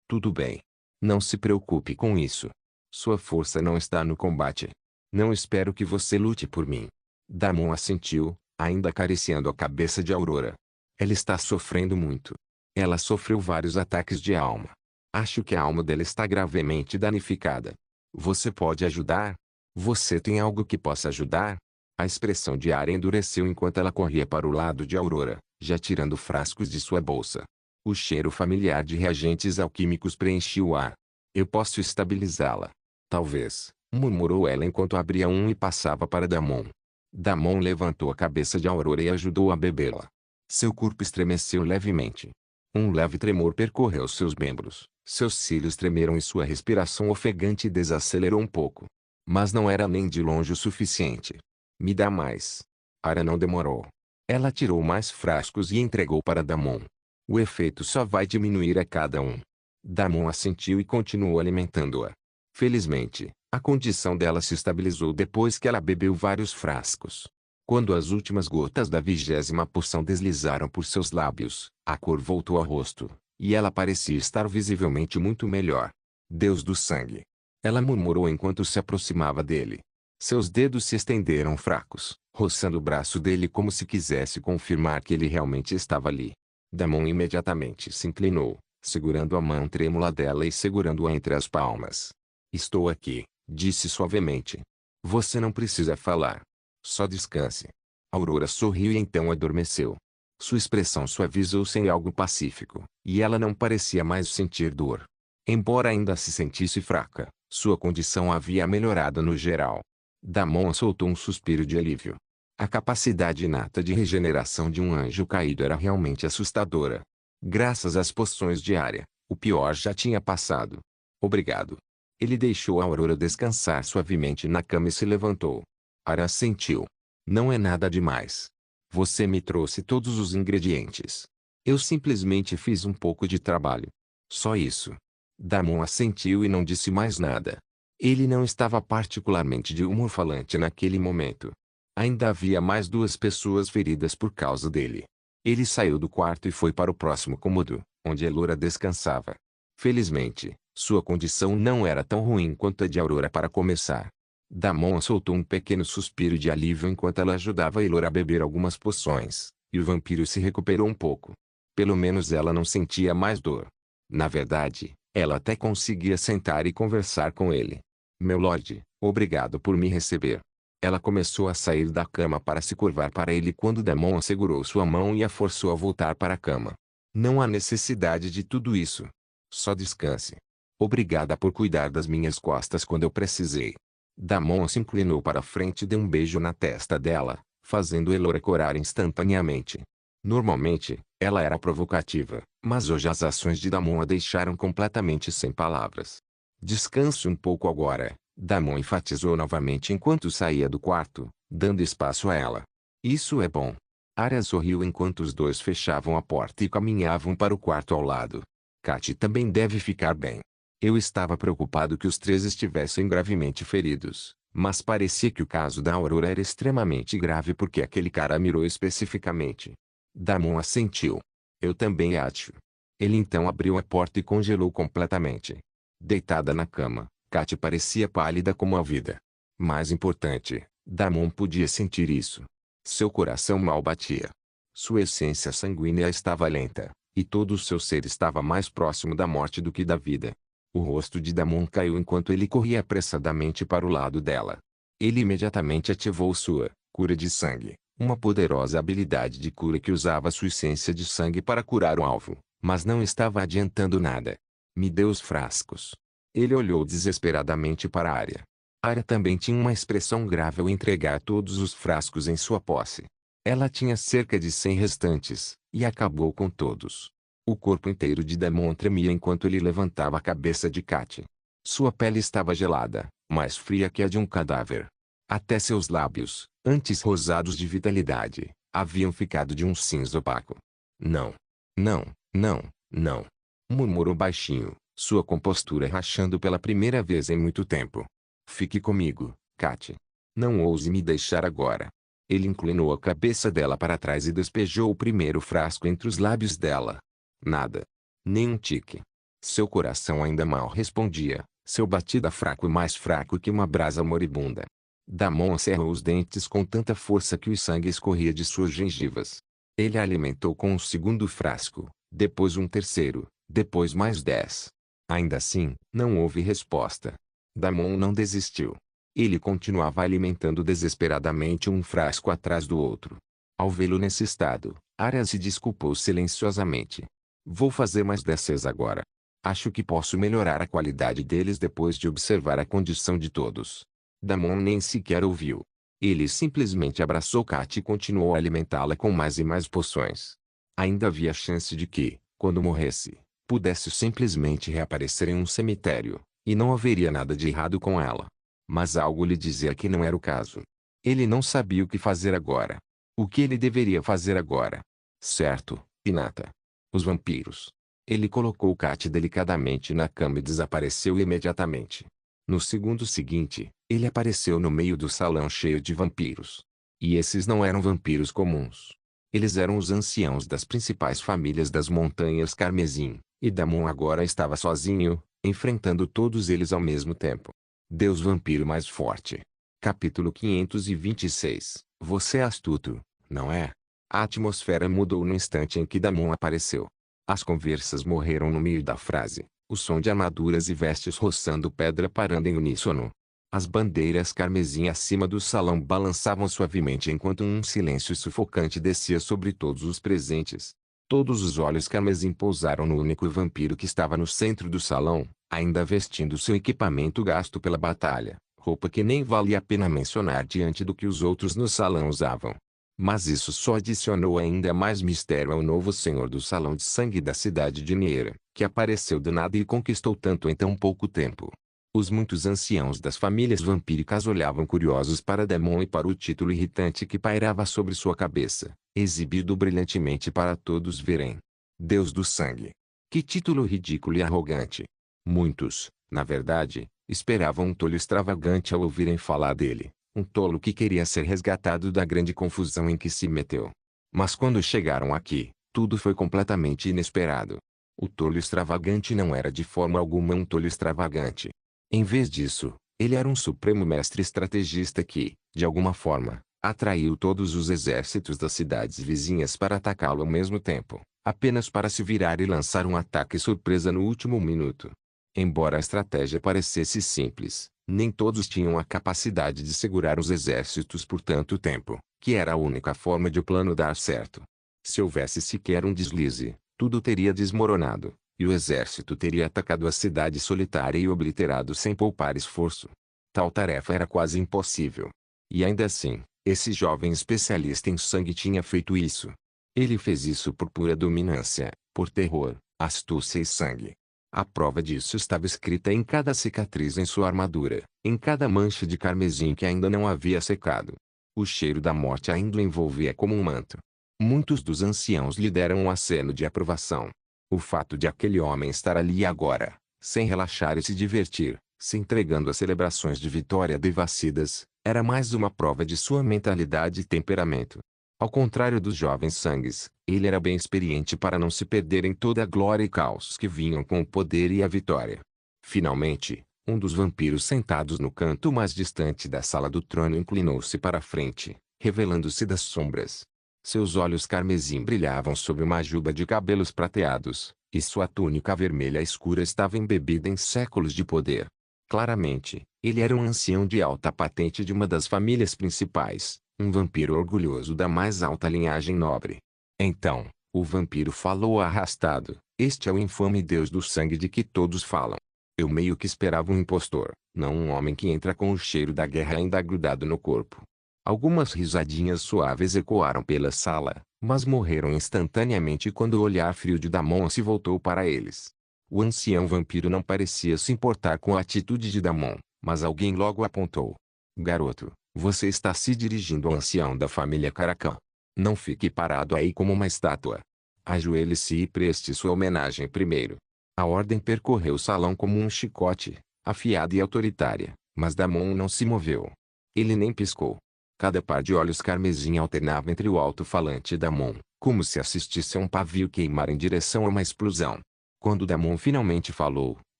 Tudo bem. Não se preocupe com isso. Sua força não está no combate. Não espero que você lute por mim. Damon assentiu, ainda acariciando a cabeça de Aurora. Ela está sofrendo muito. Ela sofreu vários ataques de alma. Acho que a alma dela está gravemente danificada. Você pode ajudar? Você tem algo que possa ajudar? A expressão de Arya endureceu enquanto ela corria para o lado de Aurora, já tirando frascos de sua bolsa. O cheiro familiar de reagentes alquímicos preenchia o ar. Eu posso estabilizá-la. Talvez, murmurou ela enquanto abria um e passava para Damon. Damon levantou a cabeça de Aurora e ajudou a bebê-la. Seu corpo estremeceu levemente. Um leve tremor percorreu seus membros, seus cílios tremeram e sua respiração ofegante desacelerou um pouco. Mas não era nem de longe o suficiente. Me dá mais. Arya não demorou. Ela tirou mais frascos e entregou para Damon. O efeito só vai diminuir a cada um. Damon assentiu e continuou alimentando-a. Felizmente, a condição dela se estabilizou depois que ela bebeu vários frascos. Quando as últimas gotas da 20ª poção deslizaram por seus lábios, a cor voltou ao rosto, e ela parecia estar visivelmente muito melhor. Deus do Sangue. Ela murmurou enquanto se aproximava dele. Seus dedos se estenderam fracos, roçando o braço dele como se quisesse confirmar que ele realmente estava ali. Damon imediatamente se inclinou, segurando a mão trêmula dela e segurando-a entre as palmas. Estou aqui, disse suavemente. Você não precisa falar. Só descanse. Aurora sorriu e então adormeceu. Sua expressão suavizou-se em algo pacífico, e ela não parecia mais sentir dor. Embora ainda se sentisse fraca, sua condição havia melhorado no geral. Damon soltou um suspiro de alívio. A capacidade inata de regeneração de um anjo caído era realmente assustadora. Graças às poções de Arya, o pior já tinha passado. Obrigado. Ele deixou a Aurora descansar suavemente na cama e se levantou. Arya assentiu. Não é nada demais. Você me trouxe todos os ingredientes. Eu simplesmente fiz um pouco de trabalho. Só isso. Damon assentiu e não disse mais nada. Ele não estava particularmente de humor falante naquele momento. Ainda havia mais 2 pessoas feridas por causa dele. Ele saiu do quarto e foi para o próximo cômodo, onde Elora descansava. Felizmente, sua condição não era tão ruim quanto a de Aurora para começar. Damon soltou um pequeno suspiro de alívio enquanto ela ajudava Elora a beber algumas poções, e o vampiro se recuperou um pouco. Pelo menos ela não sentia mais dor. Na verdade, ela até conseguia sentar e conversar com ele. Meu lorde, obrigado por me receber. Ela começou a sair da cama para se curvar para ele quando Damon segurou sua mão e a forçou a voltar para a cama. Não há necessidade de tudo isso. Só descanse. Obrigada por cuidar das minhas costas quando eu precisei. Damon se inclinou para a frente e deu um beijo na testa dela, fazendo Elora corar instantaneamente. Normalmente, ela era provocativa, mas hoje as ações de Damon a deixaram completamente sem palavras. Descanse um pouco agora, Damon enfatizou novamente enquanto saía do quarto, dando espaço a ela. Isso é bom. Arya sorriu enquanto os dois fechavam a porta e caminhavam para o quarto ao lado. Katy também deve ficar bem. Eu estava preocupado que os 3 estivessem gravemente feridos, mas parecia que o caso da Aurora era extremamente grave porque aquele cara mirou especificamente. Damon assentiu. Eu também acho. Ele então abriu a porta e congelou completamente. Deitada na cama, Katy parecia pálida como a vida. Mais importante, Damon podia sentir isso. Seu coração mal batia. Sua essência sanguínea estava lenta, e todo o seu ser estava mais próximo da morte do que da vida. O rosto de Damon caiu enquanto ele corria apressadamente para o lado dela. Ele imediatamente ativou sua Cura de sangue. Uma poderosa habilidade de cura que usava sua essência de sangue para curar o alvo, mas não estava adiantando nada. Me dê os frascos. Ele olhou desesperadamente para a área. A área também tinha uma expressão grave ao entregar todos os frascos em sua posse. Ela tinha cerca de 100 restantes, e acabou com todos. O corpo inteiro de Damon tremia enquanto ele levantava a cabeça de Kat. Sua pele estava gelada, mais fria que a de um cadáver. Até seus lábios, antes rosados de vitalidade, haviam ficado de um cinza opaco. Não. Não, não, não. Murmurou baixinho, sua compostura rachando pela primeira vez em muito tempo. Fique comigo, Kat. Não ouse me deixar agora. Ele inclinou a cabeça dela para trás e despejou o primeiro frasco entre os lábios dela. Nada. Nem um tique. Seu coração ainda mal respondia, seu batida fraco e mais fraco que uma brasa moribunda. Damon cerrou os dentes com tanta força que o sangue escorria de suas gengivas. Ele a alimentou com um segundo frasco, depois um terceiro, depois mais 10. Ainda assim, não houve resposta. Damon não desistiu. Ele continuava alimentando desesperadamente um frasco atrás do outro. Ao vê-lo nesse estado, Arya se desculpou silenciosamente. Vou fazer mais dessas agora. Acho que posso melhorar a qualidade deles depois de observar a condição de todos. Damon nem sequer ouviu. Ele simplesmente abraçou Kat e continuou a alimentá-la com mais e mais poções. Ainda havia chance de que, quando morresse, pudesse simplesmente reaparecer em um cemitério, e não haveria nada de errado com ela. Mas algo lhe dizia que não era o caso. Ele não sabia o que fazer agora. O que ele deveria fazer agora? Certo, Hinata. Os vampiros. Ele colocou Kat delicadamente na cama e desapareceu imediatamente. No segundo seguinte, ele apareceu no meio do salão cheio de vampiros. E esses não eram vampiros comuns. Eles eram os anciãos das principais famílias das Montanhas Carmesim, e Damon agora estava sozinho, enfrentando todos eles ao mesmo tempo. Deus vampiro mais forte. Capítulo 526. Você é astuto, não é? A atmosfera mudou no instante em que Damon apareceu. As conversas morreram no meio da frase, o som de armaduras e vestes roçando pedra parando em uníssono. As bandeiras carmesim acima do salão balançavam suavemente enquanto um silêncio sufocante descia sobre todos os presentes. Todos os olhos carmesim pousaram no único vampiro que estava no centro do salão, ainda vestindo seu equipamento gasto pela batalha, roupa que nem valia a pena mencionar diante do que os outros no salão usavam. Mas isso só adicionou ainda mais mistério ao novo senhor do salão de sangue da cidade de Niera, que apareceu do nada e conquistou tanto em tão pouco tempo. Os muitos anciãos das famílias vampíricas olhavam curiosos para Damon e para o título irritante que pairava sobre sua cabeça, exibido brilhantemente para todos verem. Deus do Sangue. Que título ridículo e arrogante. Muitos, na verdade, esperavam um tolo extravagante ao ouvirem falar dele, um tolo que queria ser resgatado da grande confusão em que se meteu. Mas quando chegaram aqui, tudo foi completamente inesperado. O tolo extravagante não era de forma alguma um tolo extravagante. Em vez disso, ele era um supremo mestre estrategista que, de alguma forma, atraiu todos os exércitos das cidades vizinhas para atacá-lo ao mesmo tempo, apenas para se virar e lançar um ataque surpresa no último minuto. Embora a estratégia parecesse simples, nem todos tinham a capacidade de segurar os exércitos por tanto tempo, que era a única forma de o plano dar certo. Se houvesse sequer um deslize, tudo teria desmoronado, e o exército teria atacado a cidade solitária e obliterado sem poupar esforço. Tal tarefa era quase impossível. E ainda assim, esse jovem especialista em sangue tinha feito isso. Ele fez isso por pura dominância, por terror, astúcia e sangue. A prova disso estava escrita em cada cicatriz em sua armadura, em cada mancha de carmesim que ainda não havia secado. O cheiro da morte ainda o envolvia como um manto. Muitos dos anciãos lhe deram um aceno de aprovação. O fato de aquele homem estar ali agora, sem relaxar e se divertir, se entregando a celebrações de vitória devassidas, era mais uma prova de sua mentalidade e temperamento. Ao contrário dos jovens sangues, ele era bem experiente para não se perder em toda a glória e caos que vinham com o poder e a vitória. Finalmente, um dos vampiros sentados no canto mais distante da sala do trono inclinou-se para a frente, revelando-se das sombras. Seus olhos carmesim brilhavam sob uma juba de cabelos prateados, e sua túnica vermelha escura estava embebida em séculos de poder. Claramente, ele era um ancião de alta patente de uma das famílias principais, um vampiro orgulhoso da mais alta linhagem nobre. Então, o vampiro falou arrastado: este é o infame deus do sangue de que todos falam. Eu meio que esperava um impostor, não um homem que entra com o cheiro da guerra ainda grudado no corpo. Algumas risadinhas suaves ecoaram pela sala, mas morreram instantaneamente quando o olhar frio de Damon se voltou para eles. O ancião vampiro não parecia se importar com a atitude de Damon, mas alguém logo apontou: garoto, você está se dirigindo ao ancião da família Caracan. Não fique parado aí como uma estátua. Ajoelhe-se e preste sua homenagem primeiro. A ordem percorreu o salão como um chicote, afiada e autoritária, mas Damon não se moveu. Ele nem piscou. Cada par de olhos carmesim alternava entre o alto-falante e Damon, como se assistisse a um pavio queimar em direção a uma explosão. Quando Damon finalmente falou,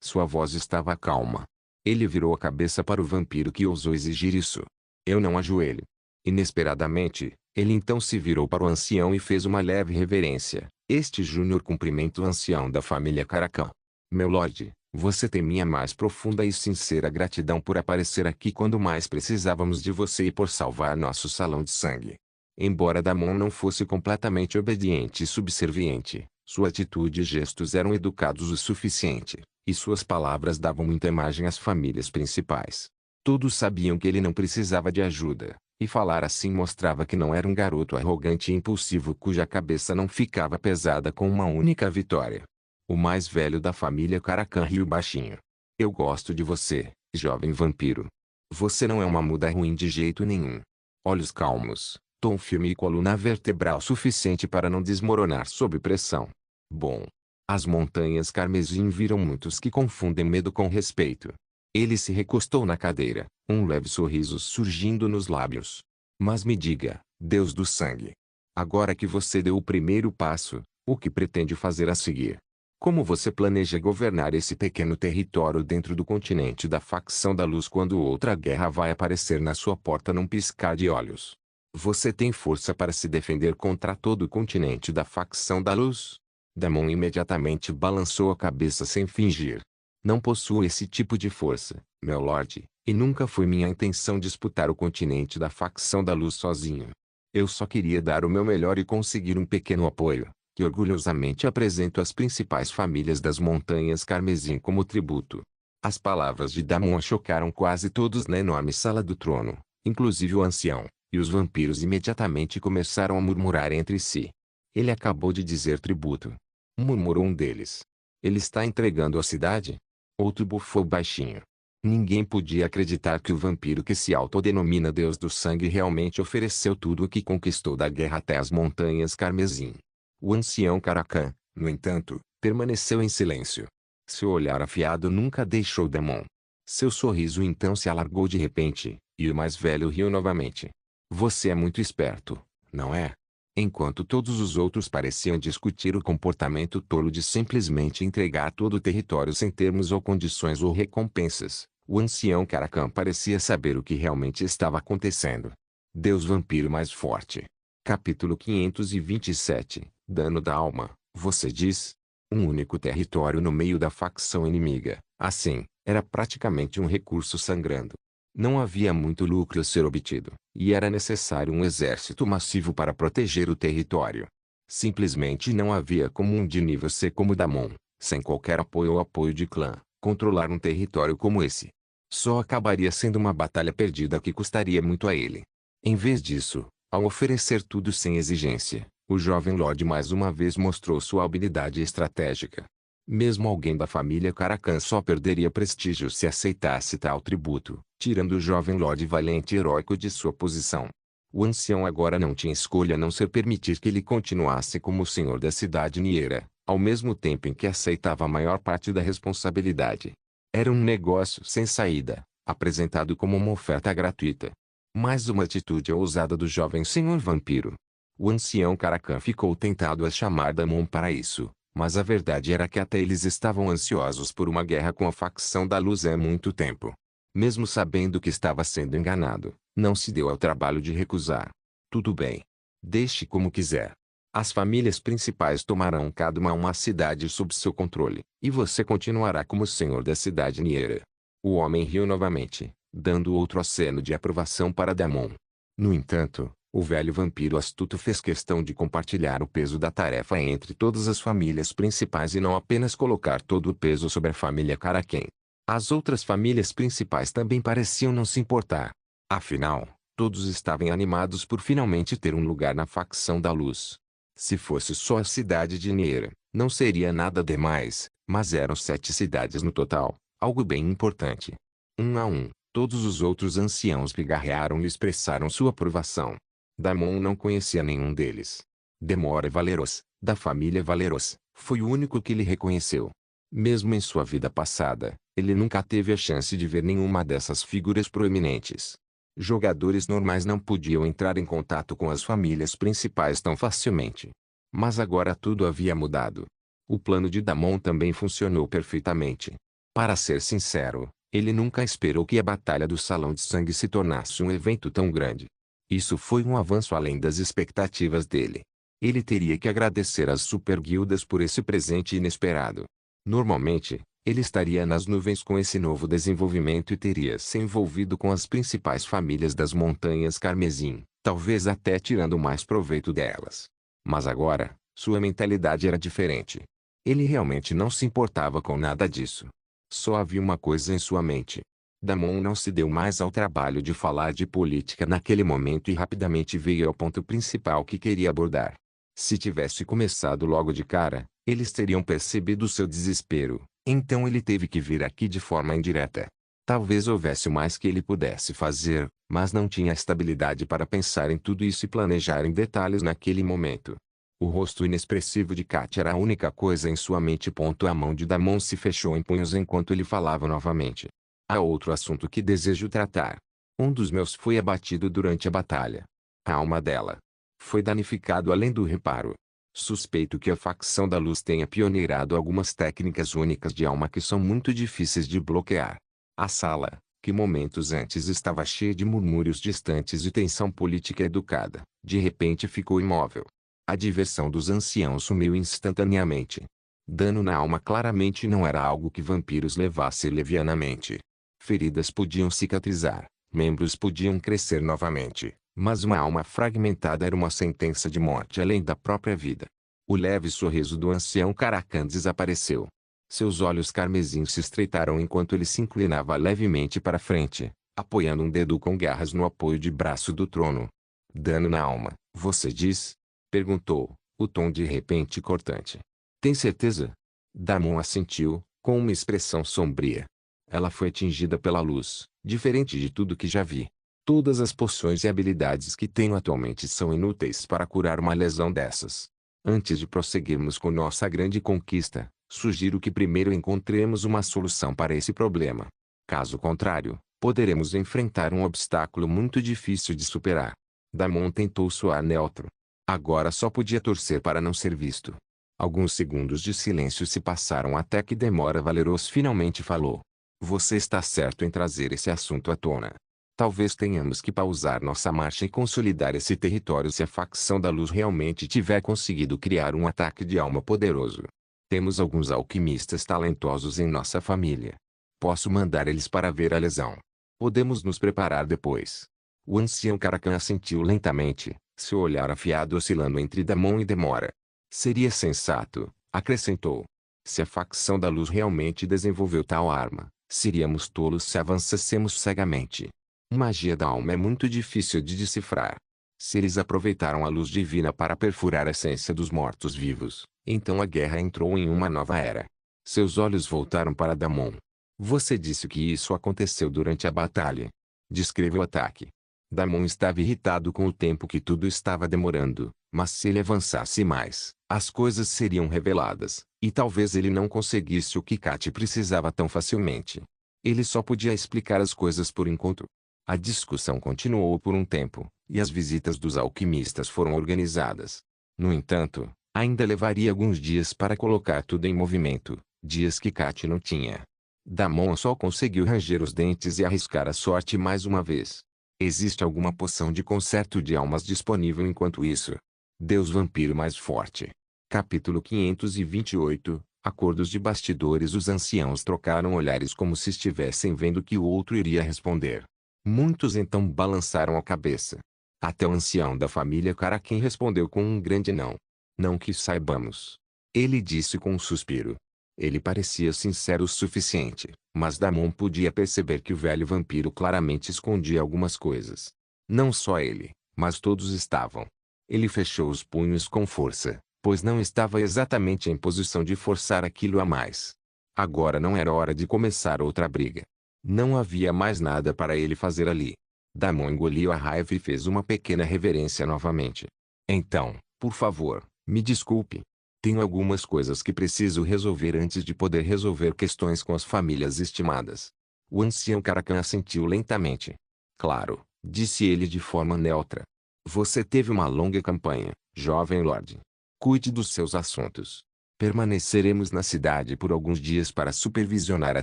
sua voz estava calma. Ele virou a cabeça para o vampiro que ousou exigir isso. Eu não ajoelho. Inesperadamente, ele então se virou para o ancião e fez uma leve reverência. Este Júnior cumprimenta o ancião da família Caracan. Meu lorde, você tem minha mais profunda e sincera gratidão por aparecer aqui quando mais precisávamos de você e por salvar nosso salão de sangue. Embora Damon não fosse completamente obediente e subserviente, sua atitude e gestos eram educados o suficiente, e suas palavras davam muita imagem às famílias principais. Todos sabiam que ele não precisava de ajuda, e falar assim mostrava que não era um garoto arrogante e impulsivo cuja cabeça não ficava pesada com uma única vitória. O mais velho da família Caracan riu baixinho. Eu gosto de você, jovem vampiro. Você não é uma muda ruim de jeito nenhum. Olhos calmos, tom firme e coluna vertebral suficiente para não desmoronar sob pressão. Bom. As montanhas carmesim viram muitos que confundem medo com respeito. Ele se recostou na cadeira, um leve sorriso surgindo nos lábios. Mas me diga, Deus do sangue. Agora que você deu o primeiro passo, o que pretende fazer a seguir? Como você planeja governar esse pequeno território dentro do continente da facção da luz quando outra guerra vai aparecer na sua porta num piscar de olhos? Você tem força para se defender contra todo o continente da facção da luz? Damon imediatamente balançou a cabeça sem fingir. Não possuo esse tipo de força, meu lorde, e nunca foi minha intenção disputar o continente da facção da luz sozinho. Eu só queria dar o meu melhor e conseguir um pequeno apoio, que orgulhosamente apresento às principais famílias das montanhas carmesim como tributo. As palavras de Damon chocaram quase todos na enorme sala do trono, inclusive o ancião, e os vampiros imediatamente começaram a murmurar entre si. Ele acabou de dizer tributo. Murmurou um deles. Ele está entregando a cidade? Outro bufou baixinho. Ninguém podia acreditar que o vampiro que se autodenomina Deus do Sangue realmente ofereceu tudo o que conquistou da guerra até as montanhas carmesim. O ancião Caracan, no entanto, permaneceu em silêncio. Seu olhar afiado nunca deixou Damon. Seu sorriso então se alargou de repente, e o mais velho riu novamente. Você é muito esperto, não é? Enquanto todos os outros pareciam discutir o comportamento tolo de simplesmente entregar todo o território sem termos ou condições ou recompensas, o ancião Caracan parecia saber o que realmente estava acontecendo. Deus vampiro mais forte. Capítulo 527, Dano da alma. Você diz? Um único território no meio da facção inimiga, assim, era praticamente um recurso sangrando. Não havia muito lucro a ser obtido, e era necessário um exército massivo para proteger o território. Simplesmente não havia como um de nível C como Damon, sem qualquer apoio ou apoio de clã, controlar um território como esse. Só acabaria sendo uma batalha perdida que custaria muito a ele. Em vez disso, ao oferecer tudo sem exigência, o jovem Lorde mais uma vez mostrou sua habilidade estratégica. Mesmo alguém da família Caracan só perderia prestígio se aceitasse tal tributo, tirando o jovem Lorde valente e heróico de sua posição. O ancião agora não tinha escolha a não ser permitir que ele continuasse como o senhor da cidade Niera, ao mesmo tempo em que aceitava a maior parte da responsabilidade. Era um negócio sem saída, apresentado como uma oferta gratuita. Mais uma atitude ousada do jovem senhor vampiro. O ancião Caracan ficou tentado a chamar Damon para isso. Mas a verdade era que até eles estavam ansiosos por uma guerra com a facção da luz há muito tempo. Mesmo sabendo que estava sendo enganado, não se deu ao trabalho de recusar. Tudo bem. Deixe como quiser. As famílias principais tomarão cada uma cidade sob seu controle, e você continuará como senhor da cidade Niera. O homem riu novamente, dando outro aceno de aprovação para Damon. No entanto, o velho vampiro astuto fez questão de compartilhar o peso da tarefa entre todas as famílias principais e não apenas colocar todo o peso sobre a família Caraquém. As outras famílias principais também pareciam não se importar. Afinal, todos estavam animados por finalmente ter um lugar na facção da luz. Se fosse só a cidade de Niera, não seria nada demais, mas eram 7 cidades no total, algo bem importante. Um a um, todos os outros anciãos pigarrearam e expressaram sua aprovação. Damon não conhecia nenhum deles. Demora Valeros, da família Valeros, foi o único que lhe reconheceu. Mesmo em sua vida passada, ele nunca teve a chance de ver nenhuma dessas figuras proeminentes. Jogadores normais não podiam entrar em contato com as famílias principais tão facilmente. Mas agora tudo havia mudado. O plano de Damon também funcionou perfeitamente. Para ser sincero, ele nunca esperou que a Batalha do Salão de Sangue se tornasse um evento tão grande. Isso foi um avanço além das expectativas dele. Ele teria que agradecer às superguildas por esse presente inesperado. Normalmente, ele estaria nas nuvens com esse novo desenvolvimento e teria se envolvido com as principais famílias das Montanhas Carmesim, talvez até tirando mais proveito delas. Mas agora, sua mentalidade era diferente. Ele realmente não se importava com nada disso. Só havia uma coisa em sua mente. Damon não se deu mais ao trabalho de falar de política naquele momento e rapidamente veio ao ponto principal que queria abordar. Se tivesse começado logo de cara, eles teriam percebido seu desespero, então ele teve que vir aqui de forma indireta. Talvez houvesse mais que ele pudesse fazer, mas não tinha estabilidade para pensar em tudo isso e planejar em detalhes naquele momento. O rosto inexpressivo de Kat era a única coisa em sua mente. A mão de Damon se fechou em punhos enquanto ele falava novamente. Há outro assunto que desejo tratar. Um dos meus foi abatido durante a batalha. A alma dela foi danificado além do reparo. Suspeito que a facção da luz tenha pioneirado algumas técnicas únicas de alma que são muito difíceis de bloquear. A sala, que momentos antes estava cheia de murmúrios distantes e tensão política educada, de repente ficou imóvel. A diversão dos anciãos sumiu instantaneamente. Dano na alma claramente não era algo que vampiros levassem levianamente. Feridas podiam cicatrizar, membros podiam crescer novamente, mas uma alma fragmentada era uma sentença de morte além da própria vida. O leve sorriso do ancião Caracan desapareceu. Seus olhos carmesim se estreitaram enquanto ele se inclinava levemente para frente, apoiando um dedo com garras no apoio de braço do trono. Dano na alma, você diz? Perguntou, o tom de repente cortante. Tem certeza? Damon assentiu, com uma expressão sombria. Ela foi atingida pela luz, diferente de tudo que já vi. Todas as poções e habilidades que tenho atualmente são inúteis para curar uma lesão dessas. Antes de prosseguirmos com nossa grande conquista, sugiro que primeiro encontremos uma solução para esse problema. Caso contrário, poderemos enfrentar um obstáculo muito difícil de superar. Damon tentou soar neutro. Agora só podia torcer para não ser visto. Alguns segundos de silêncio se passaram até que Demora Valeros finalmente falou. Você está certo em trazer esse assunto à tona. Talvez tenhamos que pausar nossa marcha e consolidar esse território se a facção da luz realmente tiver conseguido criar um ataque de alma poderoso. Temos alguns alquimistas talentosos em nossa família. Posso mandar eles para ver a lesão. Podemos nos preparar depois. O ancião Caracan assentiu lentamente, seu olhar afiado oscilando entre Damon e Demora. Seria sensato, acrescentou. Se a facção da luz realmente desenvolveu tal arma, seríamos tolos se avançássemos cegamente. Magia da alma é muito difícil de decifrar. Se eles aproveitaram a luz divina para perfurar a essência dos mortos-vivos, então a guerra entrou em uma nova era. Seus olhos voltaram para Damon. Você disse que isso aconteceu durante a batalha. Descreva o ataque. Damon estava irritado com o tempo que tudo estava demorando, mas se ele avançasse mais, as coisas seriam reveladas, e talvez ele não conseguisse o que Kat precisava tão facilmente. Ele só podia explicar as coisas por enquanto. A discussão continuou por um tempo, e as visitas dos alquimistas foram organizadas. No entanto, ainda levaria alguns dias para colocar tudo em movimento, dias que Kat não tinha. Damon só conseguiu ranger os dentes e arriscar a sorte mais uma vez. Existe alguma poção de conserto de almas disponível enquanto isso? Deus vampiro mais forte. Capítulo 528, Acordos de bastidores. Os anciãos trocaram olhares como se estivessem vendo que o outro iria responder. Muitos então balançaram a cabeça. Até o ancião da família Karakin respondeu com um grande não. Não que saibamos. Ele disse com um suspiro. Ele parecia sincero o suficiente, mas Damon podia perceber que o velho vampiro claramente escondia algumas coisas. Não só ele, mas todos estavam. Ele fechou os punhos com força, pois não estava exatamente em posição de forçar aquilo a mais. Agora não era hora de começar outra briga. Não havia mais nada para ele fazer ali. Damon engoliu a raiva e fez uma pequena reverência novamente. Então, por favor, me desculpe. Tenho algumas coisas que preciso resolver antes de poder resolver questões com as famílias estimadas. O ancião Karakan assentiu lentamente. Claro, disse ele de forma neutra. Você teve uma longa campanha, jovem Lorde. Cuide dos seus assuntos. Permaneceremos na cidade por alguns dias para supervisionar a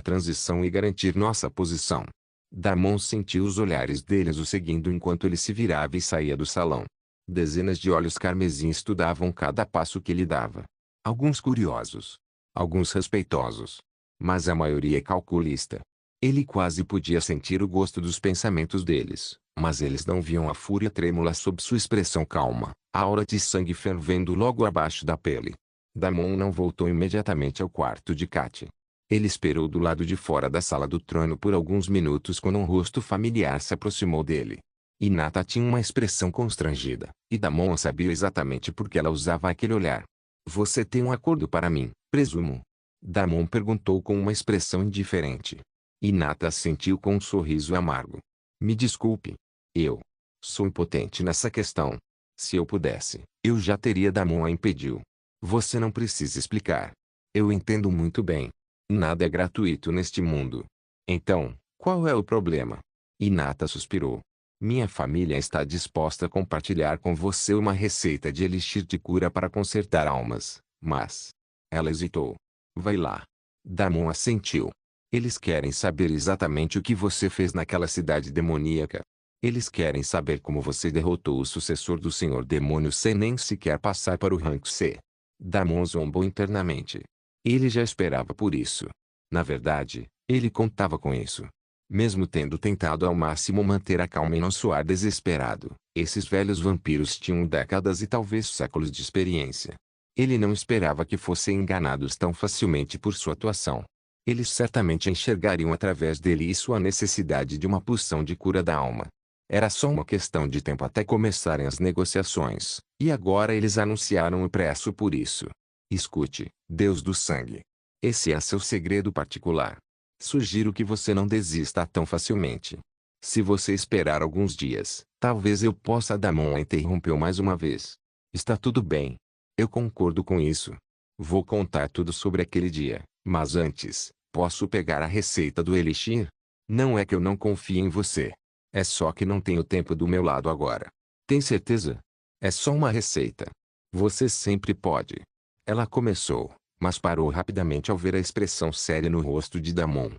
transição e garantir nossa posição. Damon sentiu os olhares deles o seguindo enquanto ele se virava e saía do salão. Dezenas de olhos carmesim estudavam cada passo que ele dava. Alguns curiosos. Alguns respeitosos. Mas a maioria calculista. Ele quase podia sentir o gosto dos pensamentos deles, mas eles não viam a fúria trêmula sob sua expressão calma, a aura de sangue fervendo logo abaixo da pele. Damon não voltou imediatamente ao quarto de Kat. Ele esperou do lado de fora da sala do trono por alguns minutos quando um rosto familiar se aproximou dele. Hinata tinha uma expressão constrangida, e Damon sabia exatamente por que ela usava aquele olhar. Você tem um acordo para mim, presumo? Damon perguntou com uma expressão indiferente. Hinata assentiu com um sorriso amargo. Me desculpe. Eu sou impotente nessa questão. Se eu pudesse, eu já teria. Damon a impediu. Você não precisa explicar. Eu entendo muito bem. Nada é gratuito neste mundo. Então, qual é o problema? Hinata suspirou. Minha família está disposta a compartilhar com você uma receita de elixir de cura para consertar almas, mas... Ela hesitou. Vai lá. Damon assentiu. Eles querem saber exatamente o que você fez naquela cidade demoníaca. Eles querem saber como você derrotou o sucessor do Senhor Demônio sem nem sequer passar para o rank C. Damon zombou internamente. Ele já esperava por isso. Na verdade, ele contava com isso. Mesmo tendo tentado ao máximo manter a calma e não soar desesperado, esses velhos vampiros tinham décadas e talvez séculos de experiência. Ele não esperava que fossem enganados tão facilmente por sua atuação. Eles certamente enxergariam através dele e sua necessidade de uma poção de cura da alma. Era só uma questão de tempo até começarem as negociações, e agora eles anunciaram o preço por isso. Escute, Deus do Sangue. Esse é seu segredo particular. Sugiro que você não desista tão facilmente. Se você esperar alguns dias, talvez eu possa. Damon a interrompeu mais uma vez. Está tudo bem. Eu concordo com isso. Vou contar tudo sobre aquele dia, mas antes, posso pegar a receita do elixir? Não é que eu não confie em você. É só que não tenho tempo do meu lado agora. Tem certeza? É só uma receita. Você sempre pode. Ela começou, mas parou rapidamente ao ver a expressão séria no rosto de Damon.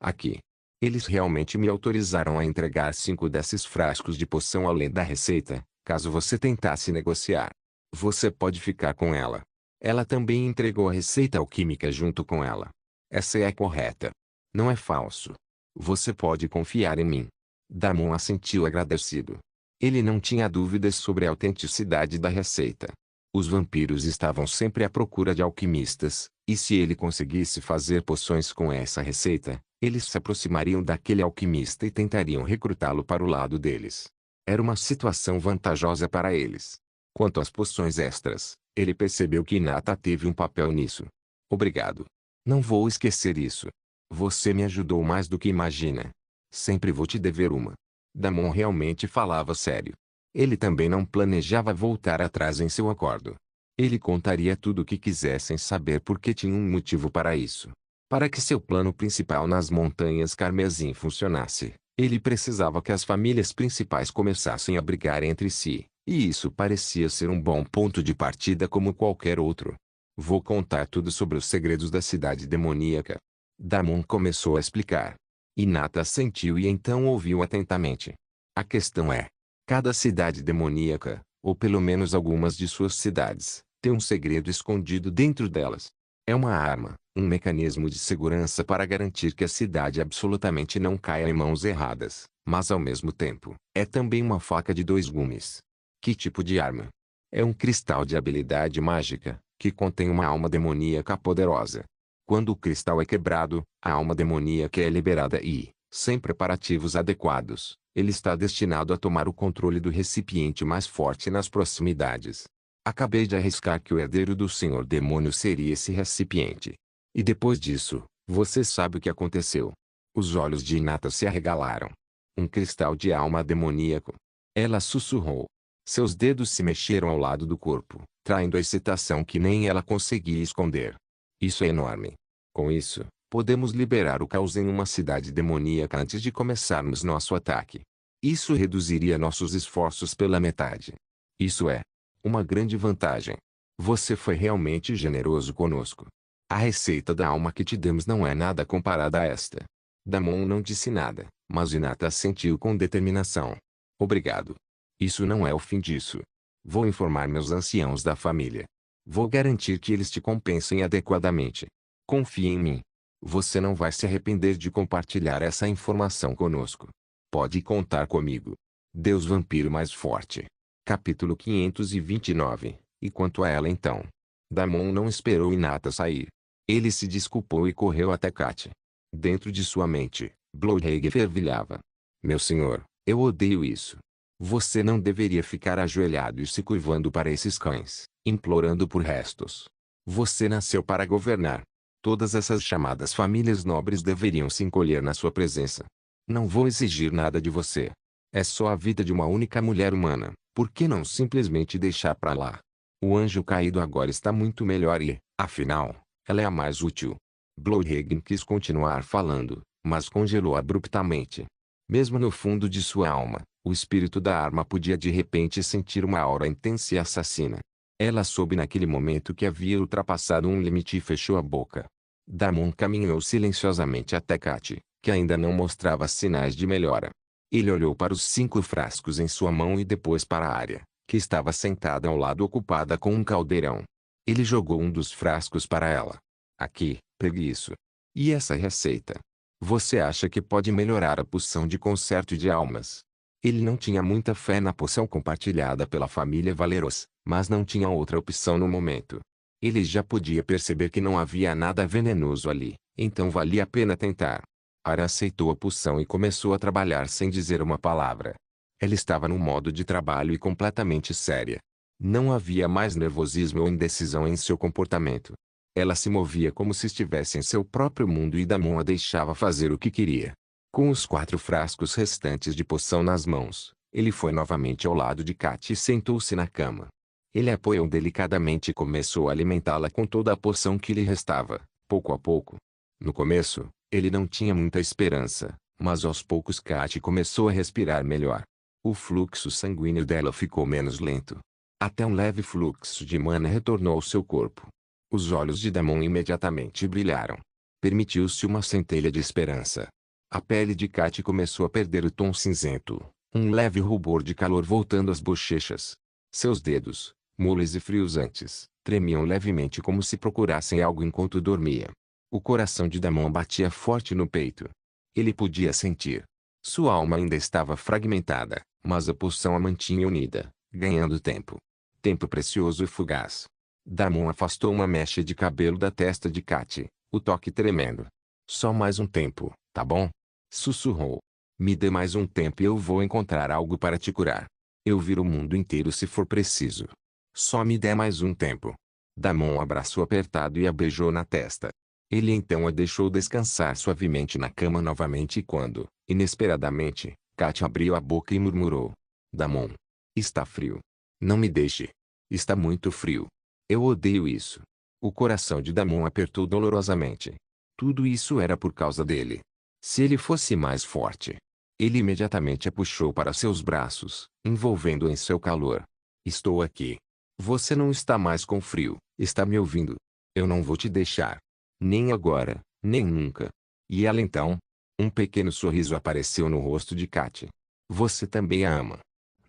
Aqui. Eles realmente me autorizaram a entregar 5 desses frascos de poção além da receita, caso você tentasse negociar. Você pode ficar com ela. Ela também entregou a receita alquímica junto com ela. Essa é a correta. Não é falso. Você pode confiar em mim. Damon assentiu agradecido. Ele não tinha dúvidas sobre a autenticidade da receita. Os vampiros estavam sempre à procura de alquimistas, e se ele conseguisse fazer poções com essa receita, eles se aproximariam daquele alquimista e tentariam recrutá-lo para o lado deles. Era uma situação vantajosa para eles. Quanto às poções extras, ele percebeu que Hinata teve um papel nisso. Obrigado. Não vou esquecer isso. Você me ajudou mais do que imagina. Sempre vou te dever uma. Damon realmente falava sério. Ele também não planejava voltar atrás em seu acordo. Ele contaria tudo o que quisessem saber porque tinha um motivo para isso. Para que seu plano principal nas Montanhas Carmesim funcionasse, ele precisava que as famílias principais começassem a brigar entre si, e isso parecia ser um bom ponto de partida como qualquer outro. Vou contar tudo sobre os segredos da cidade demoníaca. Damon começou a explicar. Hinata assentiu e então ouviu atentamente. A questão é: cada cidade demoníaca, ou pelo menos algumas de suas cidades, tem um segredo escondido dentro delas. É uma arma, um mecanismo de segurança para garantir que a cidade absolutamente não caia em mãos erradas, mas ao mesmo tempo, é também uma faca de dois gumes. Que tipo de arma? É um cristal de habilidade mágica, que contém uma alma demoníaca poderosa. Quando o cristal é quebrado, a alma demoníaca é liberada e, sem preparativos adequados, ele está destinado a tomar o controle do recipiente mais forte nas proximidades. Acabei de arriscar que o herdeiro do Senhor Demônio seria esse recipiente. E depois disso, você sabe o que aconteceu. Os olhos de Hinata se arregalaram. Um cristal de alma demoníaco. Ela sussurrou. Seus dedos se mexeram ao lado do corpo, traindo a excitação que nem ela conseguia esconder. Isso é enorme. Com isso, podemos liberar o caos em uma cidade demoníaca antes de começarmos nosso ataque. Isso reduziria nossos esforços pela metade. Isso é uma grande vantagem. Você foi realmente generoso conosco. A receita da alma que te demos não é nada comparada a esta. Damon não disse nada, mas Hinata assentiu com determinação. Obrigado. Isso não é o fim disso. Vou informar meus anciãos da família. Vou garantir que eles te compensem adequadamente. Confie em mim. Você não vai se arrepender de compartilhar essa informação conosco. Pode contar comigo. Deus Vampiro Mais Forte. Capítulo 529. E quanto a ela então? Damon não esperou Hinata sair. Ele se desculpou e correu até Kat. Dentro de sua mente, Bloodhagen fervilhava. Meu senhor, eu odeio isso. Você não deveria ficar ajoelhado e se curvando para esses cães, implorando por restos. Você nasceu para governar. Todas essas chamadas famílias nobres deveriam se encolher na sua presença. Não vou exigir nada de você. É só a vida de uma única mulher humana. Por que não simplesmente deixar pra lá? O anjo caído agora está muito melhor e, afinal, ela é a mais útil. Bloodhagen quis continuar falando, mas congelou abruptamente. Mesmo no fundo de sua alma, o espírito da arma podia de repente sentir uma aura intensa e assassina. Ela soube naquele momento que havia ultrapassado um limite e fechou a boca. Damon caminhou silenciosamente até Kat, que ainda não mostrava sinais de melhora. Ele olhou para os 5 frascos em sua mão e depois para a área, que estava sentada ao lado ocupada com um caldeirão. Ele jogou um dos frascos para ela. Aqui, pegue isso. E essa receita? Você acha que pode melhorar a poção de conserto de almas? Ele não tinha muita fé na poção compartilhada pela família Valeros, mas não tinha outra opção no momento. Ele já podia perceber que não havia nada venenoso ali, então valia a pena tentar. Ara aceitou a poção e começou a trabalhar sem dizer uma palavra. Ela estava num modo de trabalho e completamente séria. Não havia mais nervosismo ou indecisão em seu comportamento. Ela se movia como se estivesse em seu próprio mundo e Damon a deixava fazer o que queria. Com os 4 frascos restantes de poção nas mãos, ele foi novamente ao lado de Kat e sentou-se na cama. Ele a apoiou delicadamente e começou a alimentá-la com toda a poção que lhe restava, pouco a pouco. No começo, ele não tinha muita esperança, mas aos poucos Kat começou a respirar melhor. O fluxo sanguíneo dela ficou menos lento. Até um leve fluxo de mana retornou ao seu corpo. Os olhos de Damon imediatamente brilharam. Permitiu-se uma centelha de esperança. A pele de Kat começou a perder o tom cinzento, um leve rubor de calor voltando às bochechas. Seus dedos, moles e frios antes, tremiam levemente como se procurassem algo enquanto dormia. O coração de Damon batia forte no peito. Ele podia sentir. Sua alma ainda estava fragmentada, mas a poção a mantinha unida, ganhando tempo. Tempo precioso e fugaz. Damon afastou uma mecha de cabelo da testa de Kat, o toque tremendo. Só mais um tempo, tá bom? Sussurrou. Me dê mais um tempo e eu vou encontrar algo para te curar. Eu viro o mundo inteiro se for preciso. Só me dê mais um tempo. Damon abraçou apertado e a beijou na testa. Ele então a deixou descansar suavemente na cama novamente e quando, inesperadamente, Kat abriu a boca e murmurou. Damon. Está frio. Não me deixe. Está muito frio. Eu odeio isso. O coração de Damon apertou dolorosamente. Tudo isso era por causa dele. Se ele fosse mais forte. Ele imediatamente a puxou para seus braços, envolvendo-a em seu calor. Estou aqui. Você não está mais com frio, está me ouvindo? Eu não vou te deixar. Nem agora, nem nunca. E ela então? Um pequeno sorriso apareceu no rosto de Kat. Você também a ama.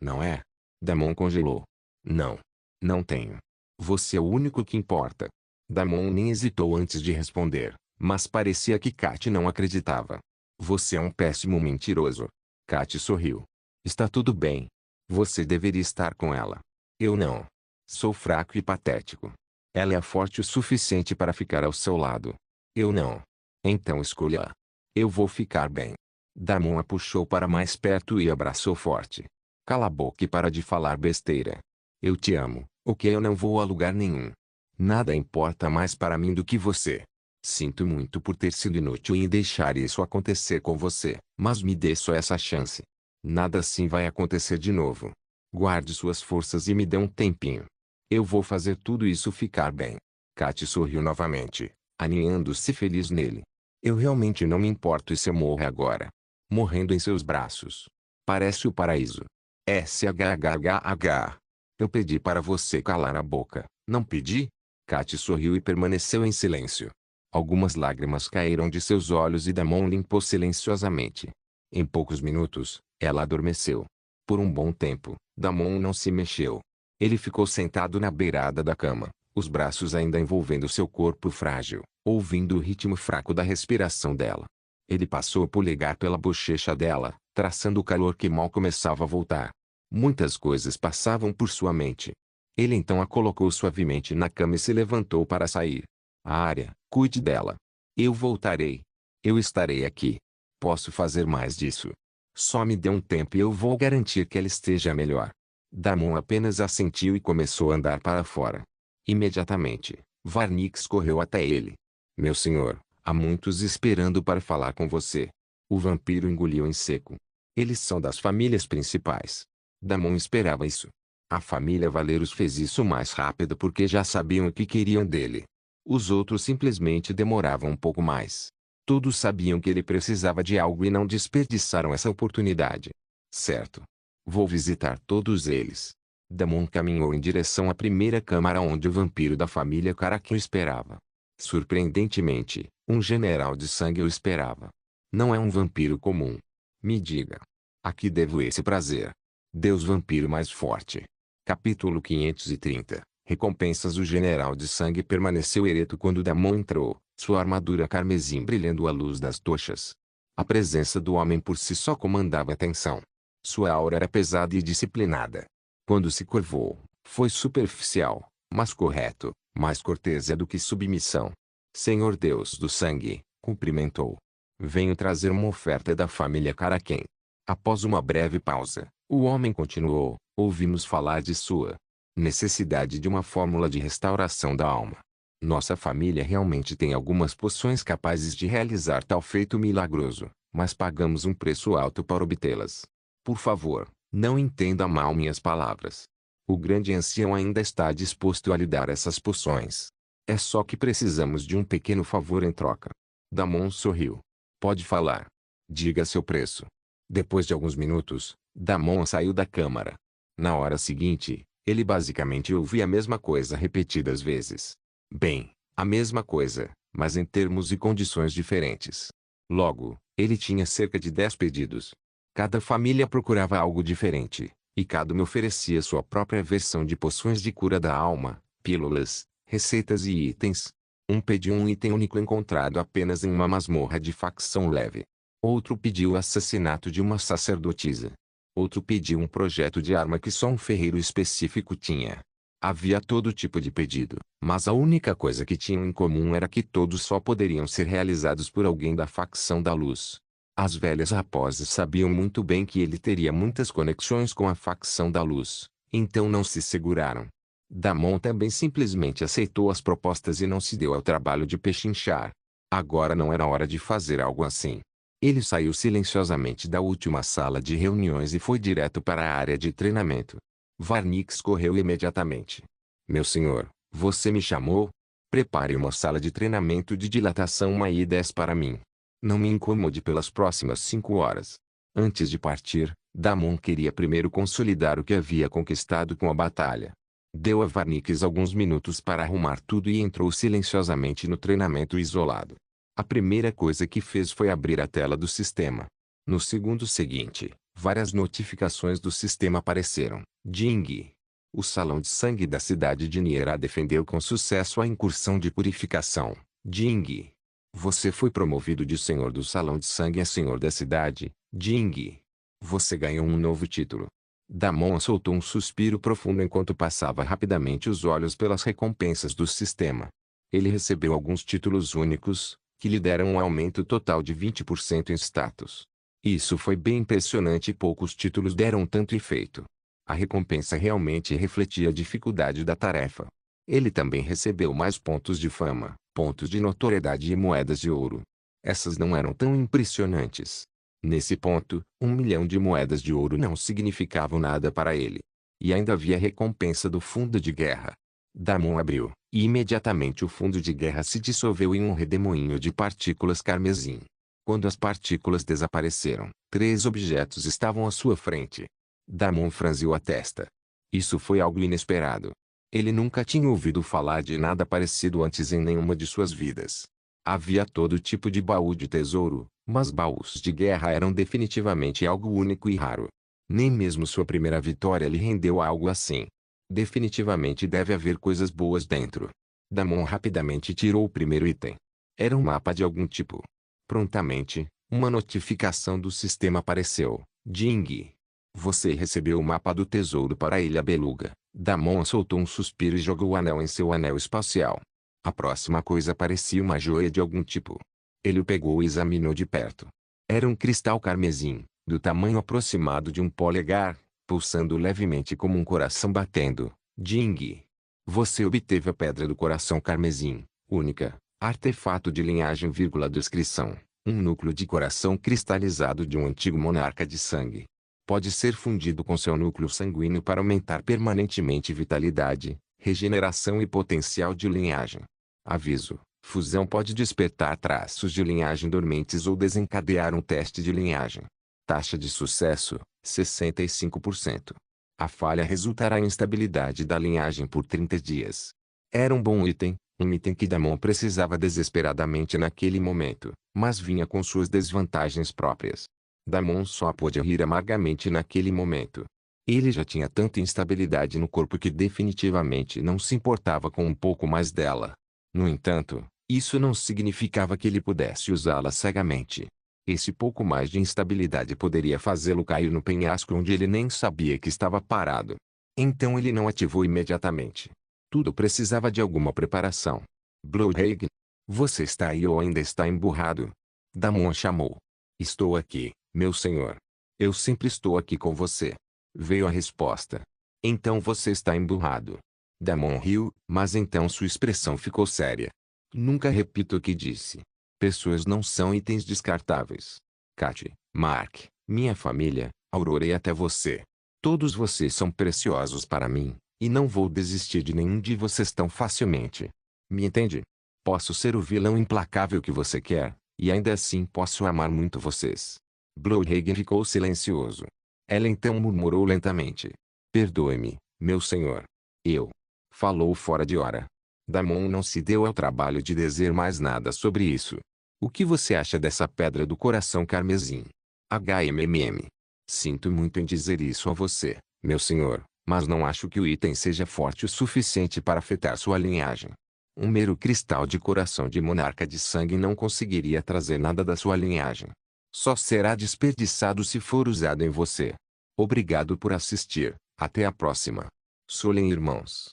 Não é? Damon congelou. Não. Não tenho. Você é o único que importa. Damon nem hesitou antes de responder, mas parecia que Kat não acreditava. Você é um péssimo mentiroso. Kat sorriu. Está tudo bem. Você deveria estar com ela. Eu não. Sou fraco e patético. Ela é forte o suficiente para ficar ao seu lado. Eu não. Então escolha-a. Eu vou ficar bem. Damon a puxou para mais perto e abraçou forte. Cala a boca e para de falar besteira. Eu te amo, ok? Eu não vou a lugar nenhum. Nada importa mais para mim do que você. Sinto muito por ter sido inútil em deixar isso acontecer com você, mas me dê só essa chance. Nada assim vai acontecer de novo. Guarde suas forças e me dê um tempinho. Eu vou fazer tudo isso ficar bem. Kat sorriu novamente, aninhando-se feliz nele. Eu realmente não me importo se eu morro agora. Morrendo em seus braços. Parece o paraíso. SHHH. Eu pedi para você calar a boca, não pedi? Kat sorriu e permaneceu em silêncio. Algumas lágrimas caíram de seus olhos e Damon limpou silenciosamente. Em poucos minutos, ela adormeceu. Por um bom tempo, Damon não se mexeu. Ele ficou sentado na beirada da cama, os braços ainda envolvendo seu corpo frágil, ouvindo o ritmo fraco da respiração dela. Ele passou o polegar pela bochecha dela, traçando o calor que mal começava a voltar. Muitas coisas passavam por sua mente. Ele então a colocou suavemente na cama e se levantou para sair. Arya, cuide dela. Eu voltarei. Eu estarei aqui. Posso fazer mais disso. Só me dê um tempo e eu vou garantir que ela esteja melhor. Damon apenas assentiu e começou a andar para fora. Imediatamente, Varnix correu até ele. Meu senhor, há muitos esperando para falar com você. O vampiro engoliu em seco. Eles são das famílias principais. Damon esperava isso. A família Valeros fez isso mais rápido porque já sabiam o que queriam dele. Os outros simplesmente demoravam um pouco mais. Todos sabiam que ele precisava de algo e não desperdiçaram essa oportunidade. Certo. Vou visitar todos eles. Damon caminhou em direção à primeira câmara onde o vampiro da família Caraquinho esperava. Surpreendentemente, um general de sangue o esperava. Não é um vampiro comum. Me diga. A que devo esse prazer? Deus vampiro mais forte. Capítulo 530. Recompensas. O general de sangue permaneceu ereto quando Damon entrou, sua armadura carmesim brilhando à luz das tochas. A presença do homem por si só comandava a tensão. Sua aura era pesada e disciplinada. Quando se curvou, foi superficial, mas correto, mais cortesia do que submissão. Senhor Deus do sangue, cumprimentou. Venho trazer uma oferta da família Caraquém. Após uma breve pausa, o homem continuou. Ouvimos falar de sua necessidade de uma fórmula de restauração da alma. Nossa família realmente tem algumas poções capazes de realizar tal feito milagroso, mas pagamos um preço alto para obtê-las. Por favor, não entenda mal minhas palavras. O grande ancião ainda está disposto a lhe dar essas poções. É só que precisamos de um pequeno favor em troca. Damon sorriu. Pode falar. Diga seu preço. Depois de alguns minutos, Damon saiu da câmara. Na hora seguinte, ele basicamente ouvia a mesma coisa repetidas vezes. Bem, a mesma coisa, mas em termos e condições diferentes. Logo, ele tinha cerca de 10 pedidos. Cada família procurava algo diferente, e cada uma oferecia sua própria versão de poções de cura da alma, pílulas, receitas e itens. Um pediu um item único encontrado apenas em uma masmorra de facção leve. Outro pediu o assassinato de uma sacerdotisa. Outro pediu um projeto de arma que só um ferreiro específico tinha. Havia todo tipo de pedido, mas a única coisa que tinham em comum era que todos só poderiam ser realizados por alguém da facção da luz. As velhas raposas sabiam muito bem que ele teria muitas conexões com a facção da luz, então não se seguraram. Damon também simplesmente aceitou as propostas e não se deu ao trabalho de pechinchar. Agora não era hora de fazer algo assim. Ele saiu silenciosamente da última sala de reuniões e foi direto para a área de treinamento. Varnix correu imediatamente. Meu senhor, você me chamou? Prepare uma sala de treinamento de dilatação I-10 para mim. Não me incomode pelas próximas 5 horas. Antes de partir, Damon queria primeiro consolidar o que havia conquistado com a batalha. Deu a Varnix alguns minutos para arrumar tudo e entrou silenciosamente no treinamento isolado. A primeira coisa que fez foi abrir a tela do sistema. No segundo seguinte, várias notificações do sistema apareceram. Ding! O Salão de Sangue da cidade de Nierá defendeu com sucesso a incursão de purificação. Jing. Você foi promovido de Senhor do Salão de Sangue a Senhor da cidade, Jing. Você ganhou um novo título. Damon soltou um suspiro profundo enquanto passava rapidamente os olhos pelas recompensas do sistema. Ele recebeu alguns títulos únicos, que lhe deram um aumento total de 20% em status. Isso foi bem impressionante e poucos títulos deram tanto efeito. A recompensa realmente refletia a dificuldade da tarefa. Ele também recebeu mais pontos de fama, pontos de notoriedade e moedas de ouro. Essas não eram tão impressionantes. Nesse ponto, 1 milhão de moedas de ouro não significavam nada para ele. E ainda havia a recompensa do fundo de guerra. Damon abriu, e imediatamente o fundo de guerra se dissolveu em um redemoinho de partículas carmesim. Quando as partículas desapareceram, 3 objetos estavam à sua frente. Damon franziu a testa. Isso foi algo inesperado. Ele nunca tinha ouvido falar de nada parecido antes em nenhuma de suas vidas. Havia todo tipo de baú de tesouro, mas baús de guerra eram definitivamente algo único e raro. Nem mesmo sua primeira vitória lhe rendeu algo assim. Definitivamente deve haver coisas boas dentro. Damon rapidamente tirou o primeiro item. Era um mapa de algum tipo. Prontamente, uma notificação do sistema apareceu. Jing. Você recebeu o mapa do tesouro para a Ilha Beluga. Damon soltou um suspiro e jogou o anel em seu anel espacial. A próxima coisa parecia uma joia de algum tipo. Ele o pegou e examinou de perto. Era um cristal carmesim, do tamanho aproximado de um polegar, pulsando levemente como um coração batendo. Jing. Você obteve a Pedra do Coração Carmesim, única, artefato de linhagem, descrição, um núcleo de coração cristalizado de um antigo monarca de sangue. Pode ser fundido com seu núcleo sanguíneo para aumentar permanentemente vitalidade, regeneração e potencial de linhagem. Aviso: fusão pode despertar traços de linhagem dormentes ou desencadear um teste de linhagem. Taxa de sucesso: 65%. A falha resultará em instabilidade da linhagem por 30 dias. Era um bom item, um item que Damon precisava desesperadamente naquele momento, mas vinha com suas desvantagens próprias. Damon só pôde rir amargamente naquele momento. Ele já tinha tanta instabilidade no corpo que definitivamente não se importava com um pouco mais dela. No entanto, isso não significava que ele pudesse usá-la cegamente. Esse pouco mais de instabilidade poderia fazê-lo cair no penhasco onde ele nem sabia que estava parado. Então ele não ativou imediatamente. Tudo precisava de alguma preparação. Blowhagen, você está aí ou ainda está emburrado? Damon chamou. Estou aqui, meu senhor. Eu sempre estou aqui com você. Veio a resposta. Então você está emburrado. Damon riu, mas então sua expressão ficou séria. Nunca repito o que disse. Pessoas não são itens descartáveis. Katy, Mark, minha família, Aurora e até você. Todos vocês são preciosos para mim, e não vou desistir de nenhum de vocês tão facilmente. Me entende? Posso ser o vilão implacável que você quer, e ainda assim posso amar muito vocês. Blowhagen ficou silencioso. Ela então murmurou lentamente. Perdoe-me, meu senhor. Eu. Falou fora de hora. Damon não se deu ao trabalho de dizer mais nada sobre isso. O que você acha dessa Pedra do Coração Carmesim? HMMM. Sinto muito em dizer isso a você, meu senhor, mas não acho que o item seja forte o suficiente para afetar sua linhagem. Um mero cristal de coração de monarca de sangue não conseguiria trazer nada da sua linhagem. Só será desperdiçado se for usado em você. Obrigado por assistir. Até a próxima. Solen irmãos.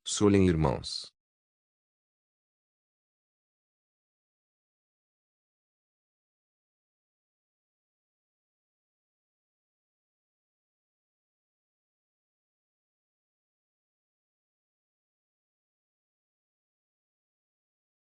Solen irmãos.